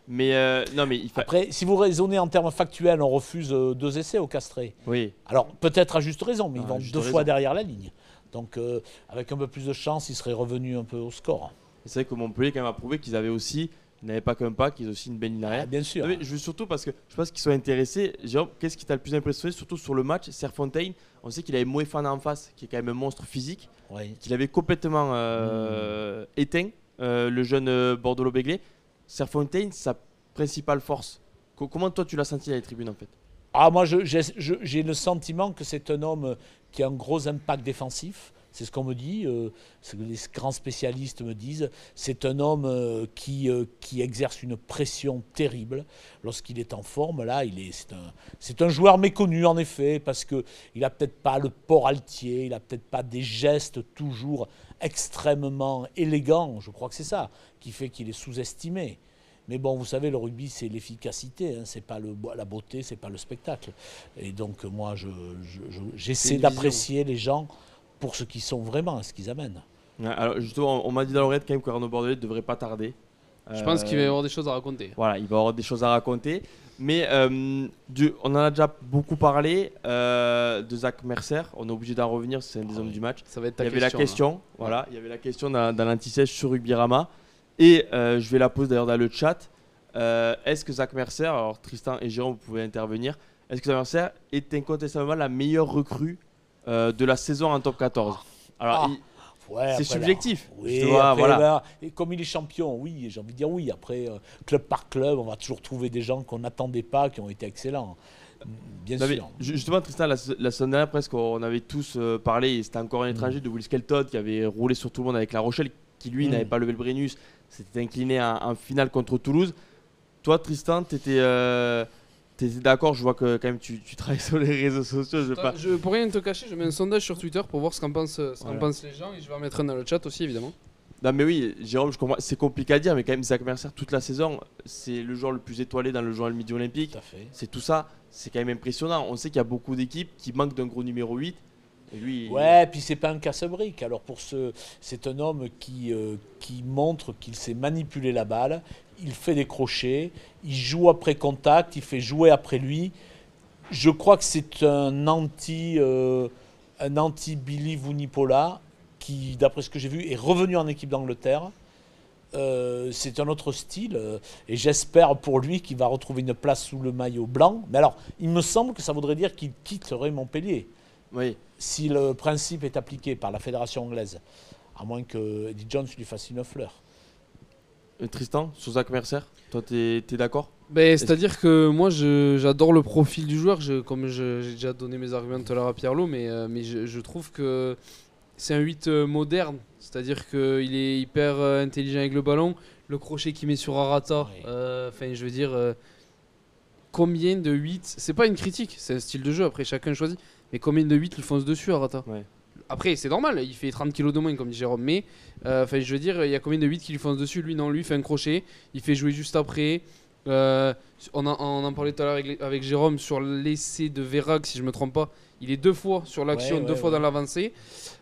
Mais non, mais après, si vous raisonnez en termes factuels, on refuse 2 essais aux castrés. Oui. Alors, peut-être à juste raison, mais ils vont 2 fois derrière la ligne. Donc, avec un peu plus de chance, ils seraient revenus un peu au score. C'est vrai que Montpellier quand même a prouvé qu'ils avaient aussi, ils n'avaient pas qu'un pack, ils ont aussi une belle ligne arrière. Bien sûr. Non, mais je veux surtout parce que je pense qu'ils sont intéressés. Jérôme, qu'est-ce qui t'a le plus impressionné, surtout sur le match? Serfontein, on sait qu'il avait Moefana en face, qui est quand même un monstre physique, qu'il avait complètement éteint, le jeune Bordeaux-Béglé. Serfontein, sa principale force. Comment toi tu l'as senti à la tribune en fait? Moi j'ai le sentiment que c'est un homme qui a un gros impact défensif, C'est ce qu'on me dit, ce que les grands spécialistes me disent. C'est un homme qui exerce une pression terrible lorsqu'il est en forme. Là, c'est un joueur méconnu en effet, parce qu'il n'a peut-être pas le port altier, il n'a peut-être pas des gestes toujours extrêmement élégants. Je crois que c'est ça qui fait qu'il est sous-estimé. Mais bon, vous savez, le rugby, c'est l'efficacité, hein, c'est pas la beauté, c'est pas le spectacle. Et donc, moi, j'essaie d'apprécier les gens pour ce qu'ils sont vraiment, ce qu'ils amènent. Alors, justement, on m'a dit dans l'oreillette quand même qu'Arnaud Bordelais ne devrait pas tarder. Je pense qu'il va y avoir des choses à raconter. Voilà, il va y avoir des choses à raconter. Mais on en a déjà beaucoup parlé de Zach Mercer. On est obligé d'en revenir, c'est un des hommes du match. Ça va être il y avait la question, voilà. Il y avait la question dans l'anti-sèche sur Rugbyrama. Et je vais la poser d'ailleurs dans le chat. Est-ce que Zach Mercer, alors Tristan et Jérôme, vous pouvez intervenir, est-ce que Zach Mercer est incontestablement la meilleure recrue de la saison en top 14 ? Alors, c'est subjectif. Oui, voilà. Et comme il est champion, oui, j'ai envie de dire oui. Après, club par club, on va toujours trouver des gens qu'on n'attendait pas, qui ont été excellents. Bien sûr. Justement, Tristan, la semaine dernière, presque, on avait tous parlé, et c'était encore un étranger, de Will Skelton qui avait roulé sur tout le monde avec La Rochelle, qui lui n'avait pas levé le Brennus, s'était incliné en finale contre Toulouse. Toi, Tristan, tu étais d'accord, je vois que quand même tu travailles sur les réseaux sociaux. Pour rien te cacher, je mets un sondage sur Twitter pour voir ce qu'en pensent les gens, et je vais en mettre un dans le chat aussi, évidemment. Non mais oui, Jérôme, je comprends, c'est compliqué à dire, mais quand même Zach Mercer, toute la saison, c'est le joueur le plus étoilé dans le Journal Midi Olympique. C'est tout ça, c'est quand même impressionnant. On sait qu'il y a beaucoup d'équipes qui manquent d'un gros numéro 8. Et lui, ouais, puis c'est pas un casse-brique. Alors c'est un homme qui montre qu'il sait manipuler la balle, il fait des crochets, il joue après contact, il fait jouer après lui. Je crois que c'est un anti-Billy Vunipola qui, d'après ce que j'ai vu, est revenu en équipe d'Angleterre. C'est un autre style et j'espère pour lui qu'il va retrouver une place sous le maillot blanc. Mais alors, il me semble que ça voudrait dire qu'il quitterait Montpellier. Oui. Si le principe est appliqué par la fédération anglaise, à moins que Eddie Jones lui fasse une fleur. Tristan, sur Zach Mercer, toi t'es d'accord ? C'est-à-dire que moi j'adore le profil du joueur, comme j'ai déjà donné mes arguments tout à l'heure à Pierlot, mais je trouve que c'est un 8 moderne, c'est-à-dire qu'il est hyper intelligent avec le ballon, le crochet qu'il met sur Arata, je veux dire, combien de 8, c'est pas une critique, c'est un style de jeu, après chacun choisit, mais combien de 8 il fonce dessus Arata ? Après, c'est normal, il fait 30 kilos de moins, comme dit Jérôme, mais je veux dire, il y a combien de 8 qui lui foncent dessus ? Lui, non, lui, il fait un crochet, il fait jouer juste après. On en parlait tout à l'heure avec Jérôme sur l'essai de Verag, si je ne me trompe pas. Il est 2 fois sur l'action, 2 fois dans l'avancée.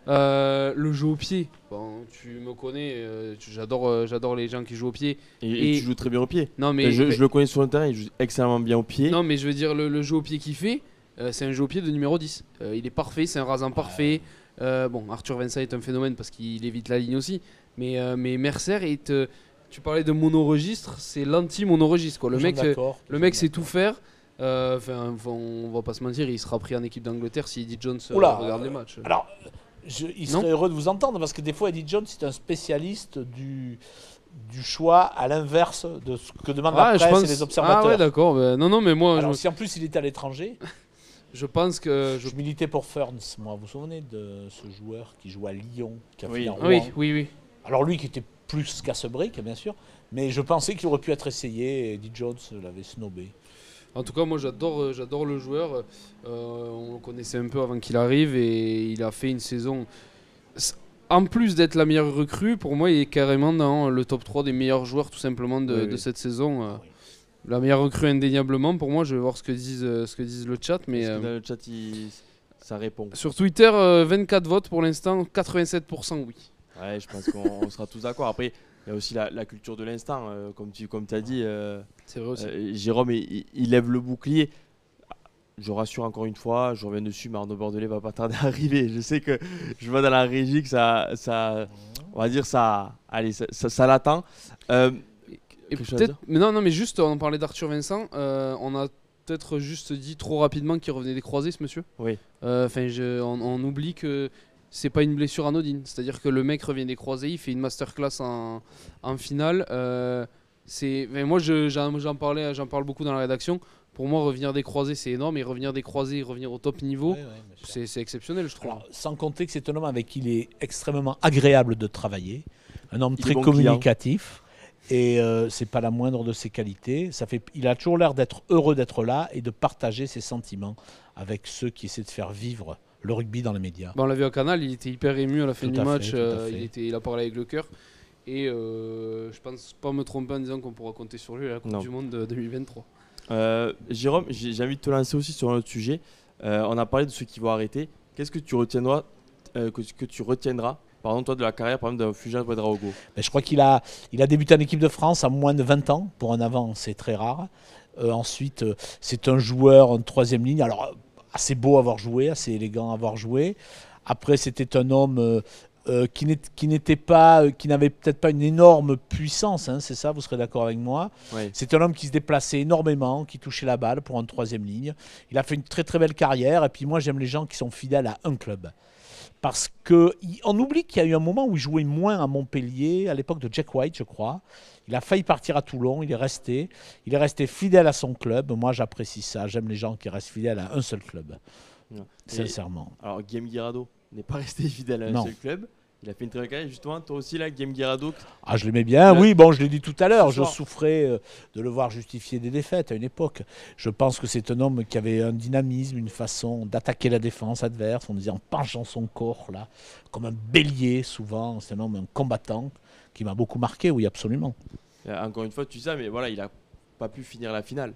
Le jeu au pied, bon, tu me connais, j'adore les gens qui jouent au pied. Et tu joues très bien au pied. Non, mais je le connais sur le terrain, il joue extrêmement bien au pied. Non, mais je veux dire, le jeu au pied qu'il fait, c'est un jeu au pied de numéro 10. Il est parfait, c'est un rasant parfait. Arthur Vincent est un phénomène parce qu'il évite la ligne aussi. Mais Mercer tu parlais de monoregistre, c'est l'anti-monoregistre. Le mec sait tout faire. On va pas se mentir, il sera pris en équipe d'Angleterre si Eddie Jones regarde les matchs. Alors, il serait heureux de vous entendre parce que des fois, Eddie Jones est un spécialiste du choix à l'inverse de ce que demandent la presse et les observateurs. Ah ouais, d'accord. Non, mais moi. Alors, si en plus il était à l'étranger. Je pense que. Je militais pour Ferns, moi. Vous vous souvenez de ce joueur qui joue à Lyon, qui a oui. fait en Rouen. Oui. Alors lui qui était plus casse-brique, bien sûr, mais je pensais qu'il aurait pu être essayé et Eddie Jones l'avait snobé. En tout cas, moi j'adore le joueur. On le connaissait un peu avant qu'il arrive et il a fait une saison. En plus d'être la meilleure recrue, pour moi, il est carrément dans le top 3 des meilleurs joueurs tout simplement de cette saison. La meilleure recrue indéniablement, pour moi, je vais voir ce que disent le chat. Mais dans le chat, ça répond. Sur Twitter, 24 votes pour l'instant, 87% oui. Ouais, je pense qu'on sera tous d'accord. Après, il y a aussi la culture de l'instant, comme tu as dit. C'est vrai aussi. Jérôme, il lève le bouclier. Je rassure encore une fois, je reviens dessus, mais Arnaud Bordelais va pas tarder à arriver. Je sais que je vois dans la régie que ça on va dire ça l'attend. Et peut-être, mais juste, on parlait d'Arthur Vincent, on a peut-être juste dit trop rapidement qu'il revenait des croisés, ce monsieur. Oui. On oublie que c'est pas une blessure anodine, c'est-à-dire que le mec revient des croisés, il fait une masterclass en finale. Moi, j'en parle beaucoup dans la rédaction. pour moi, revenir des croisés, c'est énorme. Et revenir des croisés et revenir au top niveau, c'est exceptionnel, je trouve. Alors, sans compter que c'est un homme avec qui il est extrêmement agréable de travailler. Un homme très bon communicatif. Et c'est pas la moindre de ses qualités. Il a toujours l'air d'être heureux d'être là et de partager ses sentiments avec ceux qui essaient de faire vivre le rugby dans les médias. On l'a vu au Canal, il était hyper ému à la fin Tout du à match. fait. Il a parlé avec le cœur. Et je pense pas me tromper en disant qu'on pourra compter sur lui à la Coupe du Monde de 2023. Jérôme, j'ai envie de te lancer aussi sur un autre sujet. On a parlé de ceux qui vont arrêter. Qu'est-ce que tu retiendras, par exemple, toi, de la carrière, par exemple, d'un Fulgence Ouedraogo? Je crois qu'il a débuté en équipe de France à moins de 20 ans. Pour un avant, c'est très rare. Ensuite, c'est un joueur en troisième ligne. Alors, assez beau à avoir joué, assez élégant à avoir joué. Après, c'était un homme qui n'avait peut-être pas une énorme puissance, hein, c'est ça, vous serez d'accord avec moi. Oui. C'est un homme qui se déplaçait énormément, qui touchait la balle pour une troisième ligne. Il a fait une très très belle carrière. Et puis moi, j'aime les gens qui sont fidèles à un club. Parce qu'on oublie qu'il y a eu un moment où il jouait moins à Montpellier, à l'époque de Jack White, je crois. Il a failli partir à Toulon, il est resté fidèle à son club. Moi, j'apprécie ça. J'aime les gens qui restent fidèles à un seul club. Ouais. Sincèrement. Alors, Guillaume Guirado n'est pas resté fidèle à un seul club. Il a fait une très belle carrière. Justement, toi aussi, là, Guillaume Guirado. Ah, je l'aimais bien. Oui, bon, je l'ai dit tout à l'heure. Je souffrais de le voir justifier des défaites à une époque. Je pense que c'est un homme qui avait un dynamisme, une façon d'attaquer la défense adverse, en penchant son corps, là, comme un bélier, souvent. C'est un homme, un combattant, qui m'a beaucoup marqué, oui, absolument. Encore une fois, tu sais, mais voilà, il n'a pas pu finir la finale.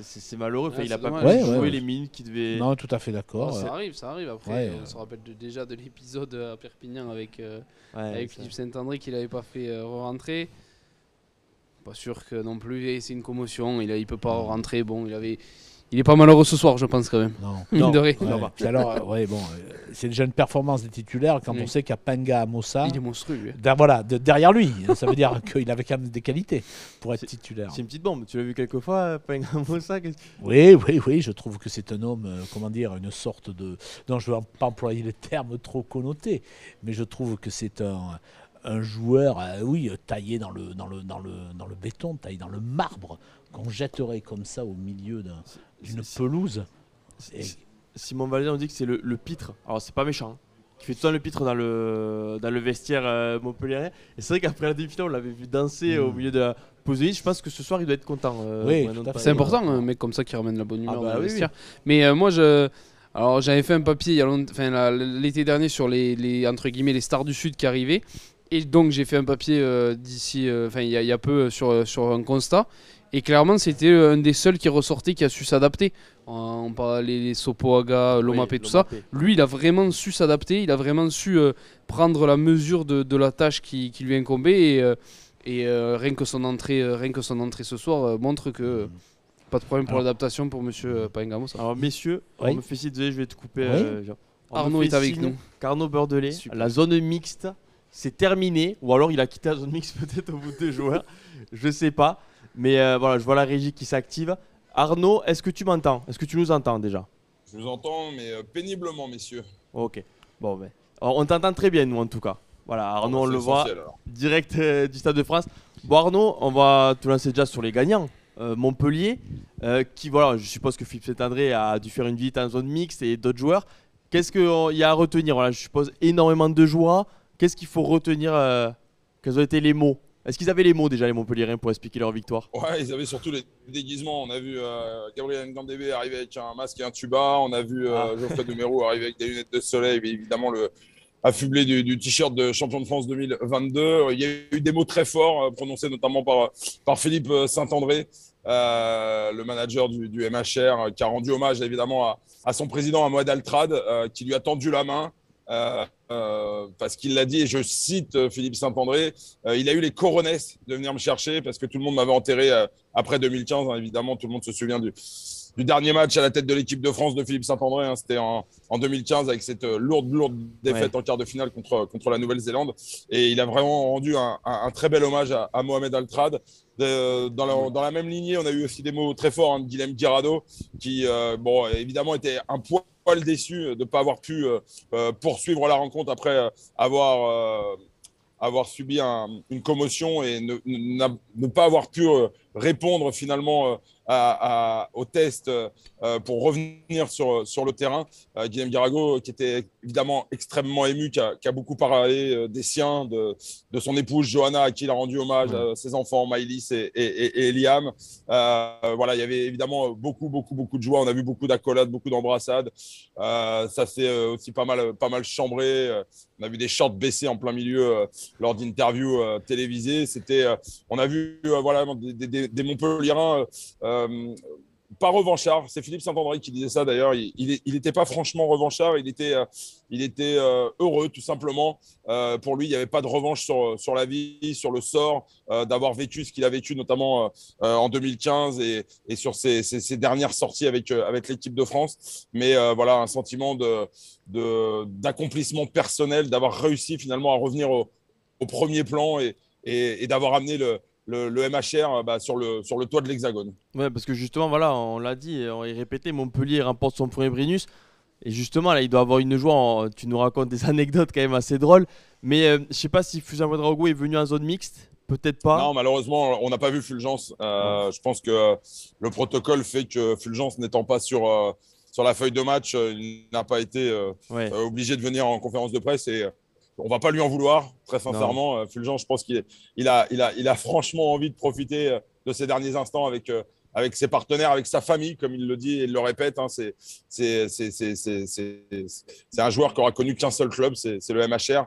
C'est malheureux. Il n'a pas dommage. pu jouer les minutes qu'il devait. Non, tout à fait d'accord. Ça arrive. Après, on se rappelle déjà de l'épisode à Perpignan avec Philippe Saint-André qu'il n'avait pas fait rentrer. Pas sûr que non plus. C'est une commotion. Il peut pas rentrer. Bon, il est pas malheureux ce soir, je pense quand même. Non. De rien. Puis alors, c'est déjà une performance des titulaires quand on sait qu'il y a Penga Amossa. Il est monstrueux, lui. Derrière lui. Ça veut dire qu'il avait quand même des qualités pour être titulaire. C'est une petite bombe. Tu l'as vu quelques fois, Penga Amossa? Oui. Je trouve que c'est un homme, une sorte de. Non, je ne veux pas employer les termes trop connotés, mais je trouve que c'est un joueur, taillé dans le béton, taillé dans le marbre, qu'on jetterait comme ça au milieu d'une pelouse. Simon Valder nous dit que c'est le pitre. Alors c'est pas méchant, qui fait tout le temps le pitre dans le vestiaire montpelliérain. Et c'est vrai qu'après la demi-finale, on l'avait vu danser au milieu de la pause de ligne. Je pense que ce soir, il doit être content. C'est important, un mec comme ça qui ramène la bonne humeur dans le vestiaire. Mais moi, j'avais fait un papier l'été dernier sur les entre guillemets les stars du Sud qui arrivaient. Et donc j'ai fait un papier il y a peu sur un constat. Et clairement, c'était un des seuls qui ressortait, qui a su s'adapter. On parlait les Sopoaga, Lomapé, tout ça. Lui, il a vraiment su s'adapter. Il a vraiment su prendre la mesure de la tâche qui lui incombait. Et rien que son entrée ce soir montre que pas de problème pour l'adaptation pour Monsieur Paengamos. Alors messieurs, on me fait signe, désolé, je vais te couper. Arnaud est avec nous. Arnaud Beurdelet, la zone mixte, c'est terminé. Ou alors il a quitté la zone mixte peut-être au bout de 2 joueurs. Je sais pas. Mais je vois la régie qui s'active. Arnaud, est-ce que tu m'entends? Est-ce que tu nous entends déjà? Je vous entends, mais péniblement, messieurs. Ok. Bon, alors, on t'entend très bien, nous, en tout cas. Voilà, Arnaud, on le voit direct du Stade de France. Bon, Arnaud, on va te lancer déjà sur les gagnants. Montpellier, je suppose que Philippe Saint-André a dû faire une visite en zone mixte et d'autres joueurs. Qu'est-ce qu'il y a à retenir? Je suppose énormément de joie. Qu'est-ce qu'il faut retenir? Quels ont été les mots? Est-ce qu'ils avaient les mots déjà, les Montpelliérains, pour expliquer leur victoire? Ouais, ils avaient surtout les déguisements. On a vu Gabriel Ngandébé arriver avec un masque et un tuba. On a vu Geoffrey Numéro arriver avec des lunettes de soleil. Et évidemment, affublé du t-shirt de champion de France 2022. Il y a eu des mots très forts prononcés notamment par Philippe Saint-André, le manager du MHR, qui a rendu hommage évidemment à son président, à Mohamed Altrad, qui lui a tendu la main. Parce qu'il l'a dit, et je cite Philippe Saint-André, il a eu les coronesses de venir me chercher parce que tout le monde m'avait enterré après 2015. Évidemment, tout le monde se souvient du dernier match à la tête de l'équipe de France de Philippe Saint-André. C'était en 2015 avec cette lourde défaite en quart de finale contre la Nouvelle-Zélande. Et il a vraiment rendu un très bel hommage à Mohamed Altrad. Dans la même lignée, on a eu aussi des mots très forts de Guillaume Guirado, qui évidemment était un poil déçu de ne pas avoir pu poursuivre la rencontre après avoir subi une commotion et ne pas avoir pu répondre finalement au test pour revenir sur le terrain. Guillaume Guirago, qui était évidemment extrêmement ému, qui a beaucoup parlé des siens, de son épouse Johanna, à qui il a rendu hommage, ses enfants Maïlis et Liam. Voilà, il y avait évidemment beaucoup de joie. On a vu beaucoup d'accolades, beaucoup d'embrassades. Ça s'est aussi pas mal chambré. On a vu des shorts baissés en plein milieu lors d'interviews télévisées. On a vu voilà, des Montpelliérains pas revanchard. C'est Philippe Saint-André qui disait ça d'ailleurs. Il n'était pas franchement revanchard. Il était heureux tout simplement. Pour lui, il n'y avait pas de revanche sur la vie, sur le sort, d'avoir vécu ce qu'il a vécu notamment en 2015 et sur ses dernières sorties avec l'équipe de France. Mais voilà, un sentiment d'accomplissement personnel, d'avoir réussi finalement à revenir au premier plan et d'avoir amené le MHR sur le toit de l'Hexagone. Ouais, parce que justement, voilà, on l'a dit, on l'a répété, Montpellier remporte son premier Brennus. Et justement, là, il doit avoir une joie. Tu nous racontes des anecdotes quand même assez drôles. Mais je sais pas si Fulgence Ouedraogo est venu en zone mixte. Peut-être pas. Non, malheureusement, on n'a pas vu Fulgence. Je pense que le protocole fait que Fulgence n'étant pas sur la feuille de match, il n'a pas été obligé de venir en conférence de presse. Et on ne va pas lui en vouloir, très sincèrement. Fulgence, je pense qu'il a franchement envie de profiter de ces derniers instants avec ses partenaires, avec sa famille, comme il le dit et il le répète. C'est un joueur qui aura connu qu'un seul club, c'est le MHR.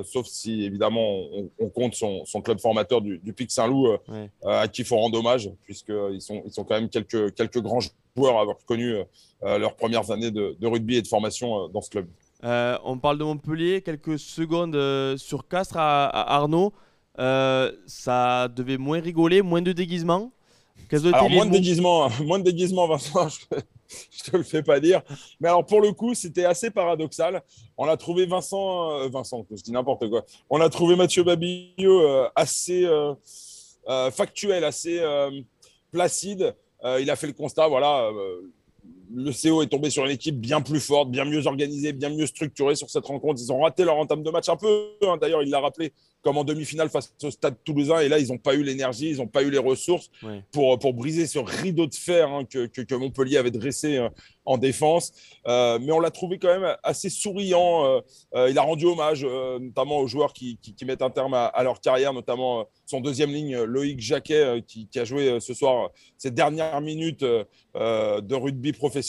Sauf si, évidemment, on compte son club formateur du Pic Saint-Loup, à qui il faut rendre hommage, puisqu'ils sont quand même quelques grands joueurs à avoir connu leurs premières années de rugby et de formation dans ce club. On parle de Montpellier, quelques secondes sur Castres à Arnaud. Ça devait moins rigoler, moins de déguisement. Alors, moins de déguisement, Vincent, je te le fais pas dire. Mais alors, pour le coup, c'était assez paradoxal. On a trouvé Vincent, je dis n'importe quoi. On a trouvé Mathieu Babillot assez factuel, assez placide. Il a fait le constat, voilà. Le CO est tombé sur une équipe bien plus forte, bien mieux organisée, bien mieux structurée sur cette rencontre. Ils ont raté leur entame de match un peu. D'ailleurs, il l'a rappelé, comme en demi-finale face au Stade Toulousain. Et là, ils n'ont pas eu l'énergie, ils n'ont pas eu les ressources pour briser ce rideau de fer que Montpellier avait dressé en défense. Mais on l'a trouvé quand même assez souriant. Il a rendu hommage notamment aux joueurs qui mettent un terme à leur carrière, notamment son deuxième ligne, Loïc Jacquet, qui a joué ce soir ses dernières minutes de rugby professionnel.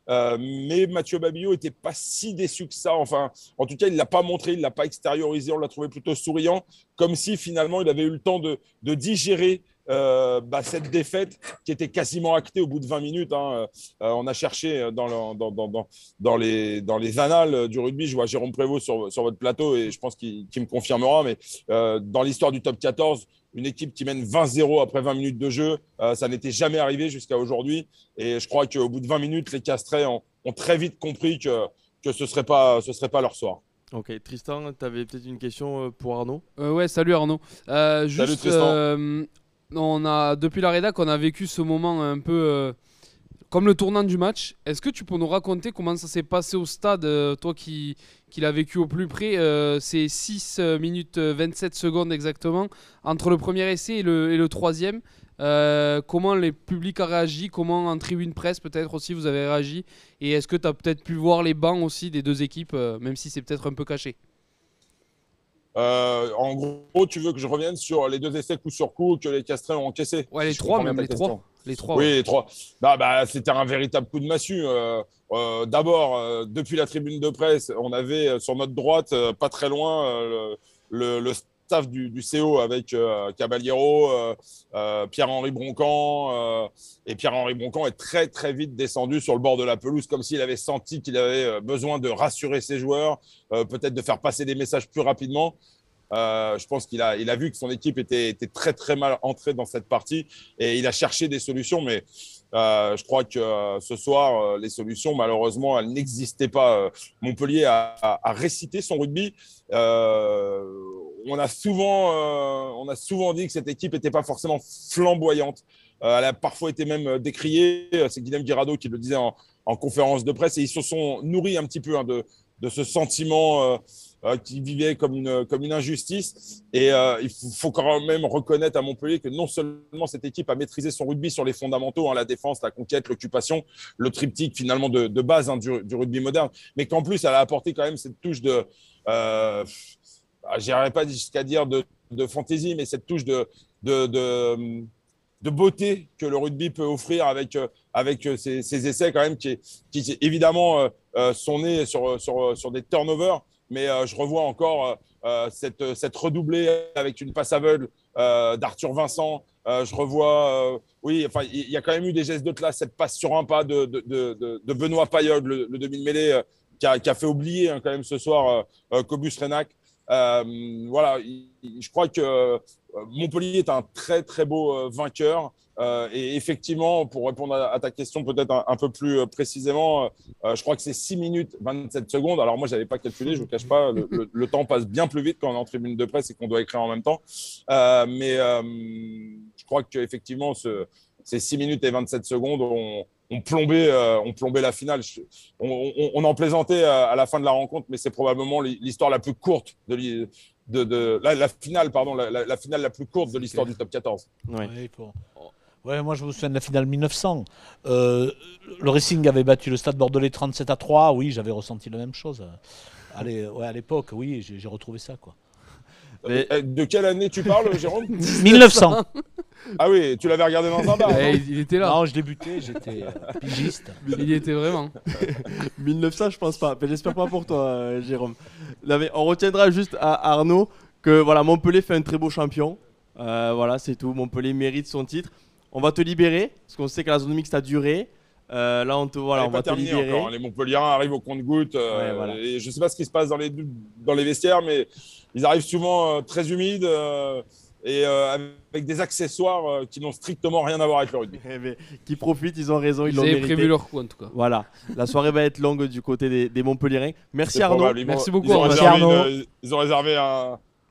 Mais Mathieu Babillot n'était pas si déçu que ça. Enfin, en tout cas, il ne l'a pas montré, il ne l'a pas extériorisé. On l'a trouvé plutôt souriant, comme si finalement il avait eu le temps de digérer cette défaite qui était quasiment actée au bout de 20 minutes. On a cherché dans les annales du rugby. Je vois Jérôme Prévost sur votre plateau et je pense qu'il me confirmera, mais dans l'histoire du top 14, une équipe qui mène 20-0 après 20 minutes de jeu, ça n'était jamais arrivé jusqu'à aujourd'hui. Et je crois qu'au bout de 20 minutes, les Castrais ont très vite compris que ce serait pas leur soir. Ok, Tristan, tu avais peut-être une question pour Arnaud. Ouais, salut Arnaud. Salut Tristan. Depuis la rédac, on a vécu ce moment un peu comme le tournant du match. Est-ce que tu peux nous raconter comment ça s'est passé au stade, toi qui l'as vécu au plus près, c'est 6 minutes 27 secondes exactement, entre le premier essai et le troisième. Comment le public a réagi, comment en tribune presse peut-être aussi vous avez réagi, et est-ce que tu as peut-être pu voir les bancs aussi des deux équipes, même si c'est peut-être un peu caché? En gros, tu veux que je revienne sur les deux essais coup sur coup que les Castrais ont encaissés? Ouais, les trois même, les trois. Oui, les trois. C'était un véritable coup de massue. D'abord, depuis la tribune de presse, on avait sur notre droite, pas très loin, le staff du CO avec Caballero, Pierre-Henri Broncan. Et Pierre-Henri Broncan est très, très vite descendu sur le bord de la pelouse, comme s'il avait senti qu'il avait besoin de rassurer ses joueurs, peut-être de faire passer des messages plus rapidement. Je pense qu'il a vu que son équipe était très, très mal entrée dans cette partie et il a cherché des solutions. Mais je crois que ce soir, les solutions, malheureusement, elles n'existaient pas. Montpellier a récité son rugby. On a souvent dit que cette équipe n'était pas forcément flamboyante. Elle a parfois été même décriée. C'est Guillaume Guirago qui le disait en conférence de presse. Et ils se sont nourris un petit peu de ce sentiment qui vivait comme une injustice. Et il faut quand même reconnaître à Montpellier que non seulement cette équipe a maîtrisé son rugby sur les fondamentaux, hein, la défense, la conquête, l'occupation, le triptyque finalement de base hein, du rugby moderne, mais qu'en plus, elle a apporté quand même cette touche de… j'irais pas jusqu'à dire de fantaisie, mais cette touche de beauté que le rugby peut offrir avec ces essais quand même qui évidemment sont nés sur des turnovers, mais je revois encore cette redoublée avec une passe aveugle d'Arthur Vincent. Je revois, oui, enfin, il y a quand même eu des gestes de classe, cette passe sur un pas de Benoît Payog, le demi-mêlée, qui a fait oublier hein, quand même ce soir Cobus Renac. Voilà, je crois que Montpellier est un très très beau vainqueur et effectivement, pour répondre à ta question peut-être un peu plus précisément, je crois que c'est 6 minutes 27 secondes. Alors moi, je n'avais pas calculé, je ne vous cache pas, le temps passe bien plus vite quand on est en tribune de presse et qu'on doit écrire en même temps. Mais je crois qu'effectivement, ces 6 minutes et 27 secondes ont plombé la finale. On en plaisantait à la fin de la rencontre, mais c'est probablement l'histoire la plus courte la finale la plus courte de l'histoire du top 14. Ouais, moi je me souviens de la finale 1900. Le Racing avait battu le Stade Bordelais 37-3. Oui, j'avais ressenti la même chose. Allez, ouais, à l'époque, oui, j'ai retrouvé ça, quoi. Mais de quelle année tu parles, Jérôme? 1900. Ah oui, tu l'avais regardé dans un bar. Il était là. Non, je débutais, j'étais pigiste. Il y était vraiment. 1900, je pense pas. Mais j'espère pas pour toi, Jérôme. Non, mais on retiendra juste à Arnaud que voilà, Montpellier fait un très beau champion. Voilà, c'est tout. Montpellier mérite son titre. On va te libérer parce qu'on sait que la zone mixte a duré. Là, on va te libérer. Encore, hein. Les Montpelliérains arrivent au compte-gouttes. Voilà. Et je ne sais pas ce qui se passe dans les vestiaires, mais ils arrivent souvent très humides et avec des accessoires qui n'ont strictement rien à voir avec le rugby. Qui profitent, ils ont raison, ils l'ont avaient mérité. prévu leur coup en tout cas. Voilà, la soirée va être longue du côté des Montpelliérains. Merci Arnaud. Merci beaucoup. Ils ont réservé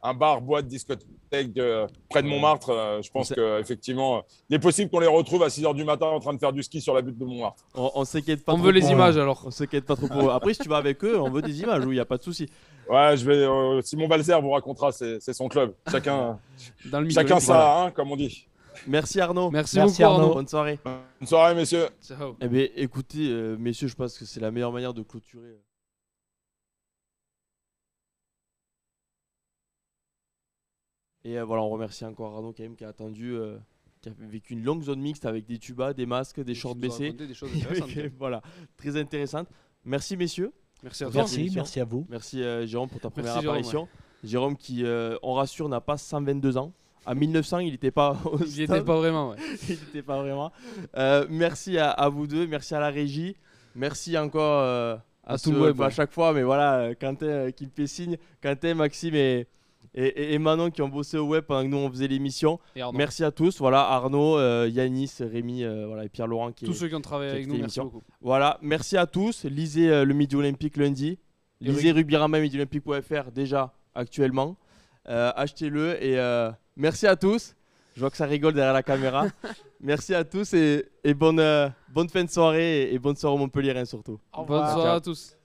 un bar, boîte, discothèque près de Montmartre. Je pense qu'effectivement, il est possible qu'on les retrouve à 6h du matin en train de faire du ski sur la butte de Montmartre. On s'inquiète pas. On veut les images alors. On s'inquiète pas trop pour eux. Après, si tu vas avec eux, on veut des images, oui, il n'y a pas de souci. Ouais, Simon Balzer vous racontera, c'est son club. Chacun ça, hein, comme on dit. Merci Arnaud. Merci beaucoup Arnaud. Bonne soirée. Bonne soirée, messieurs. Ciao. Eh bien, écoutez, messieurs, je pense que c'est la meilleure manière de clôturer. Et voilà, on remercie encore Arnaud quand même qui a attendu, qui a vécu une longue zone mixte avec des tubas, des masques, des shorts baissés. Des choses intéressantes. Voilà, très intéressante. Merci messieurs. Merci à toi. Merci à vous. Merci Jérôme pour ta première Jérôme, apparition. Jérôme qui, on rassure, n'a pas 122 ans. À 1900, il n'était pas au Il n'était pas vraiment, ouais. Il n'était pas vraiment. Merci à vous deux, merci à la régie. Merci encore à tout le web. À chaque fois, mais voilà, Quentin qui me fait signe. Quentin, Maxime et Manon qui ont bossé au web pendant que nous on faisait l'émission. Merci à tous. Voilà, Arnaud, Yanis, Rémi, voilà, et Pierre-Laurent tous ceux qui ont travaillé avec nous. Merci beaucoup. Voilà, merci à tous. Lisez le Midi Olympique lundi. Lisez Rugbyarama midolympique.fr déjà actuellement. Achetez-le et merci à tous. Je vois que ça rigole derrière la caméra. Merci à tous et bonne fin de soirée et bonne soirée au Montpellier surtout. Bonne soirée à tous.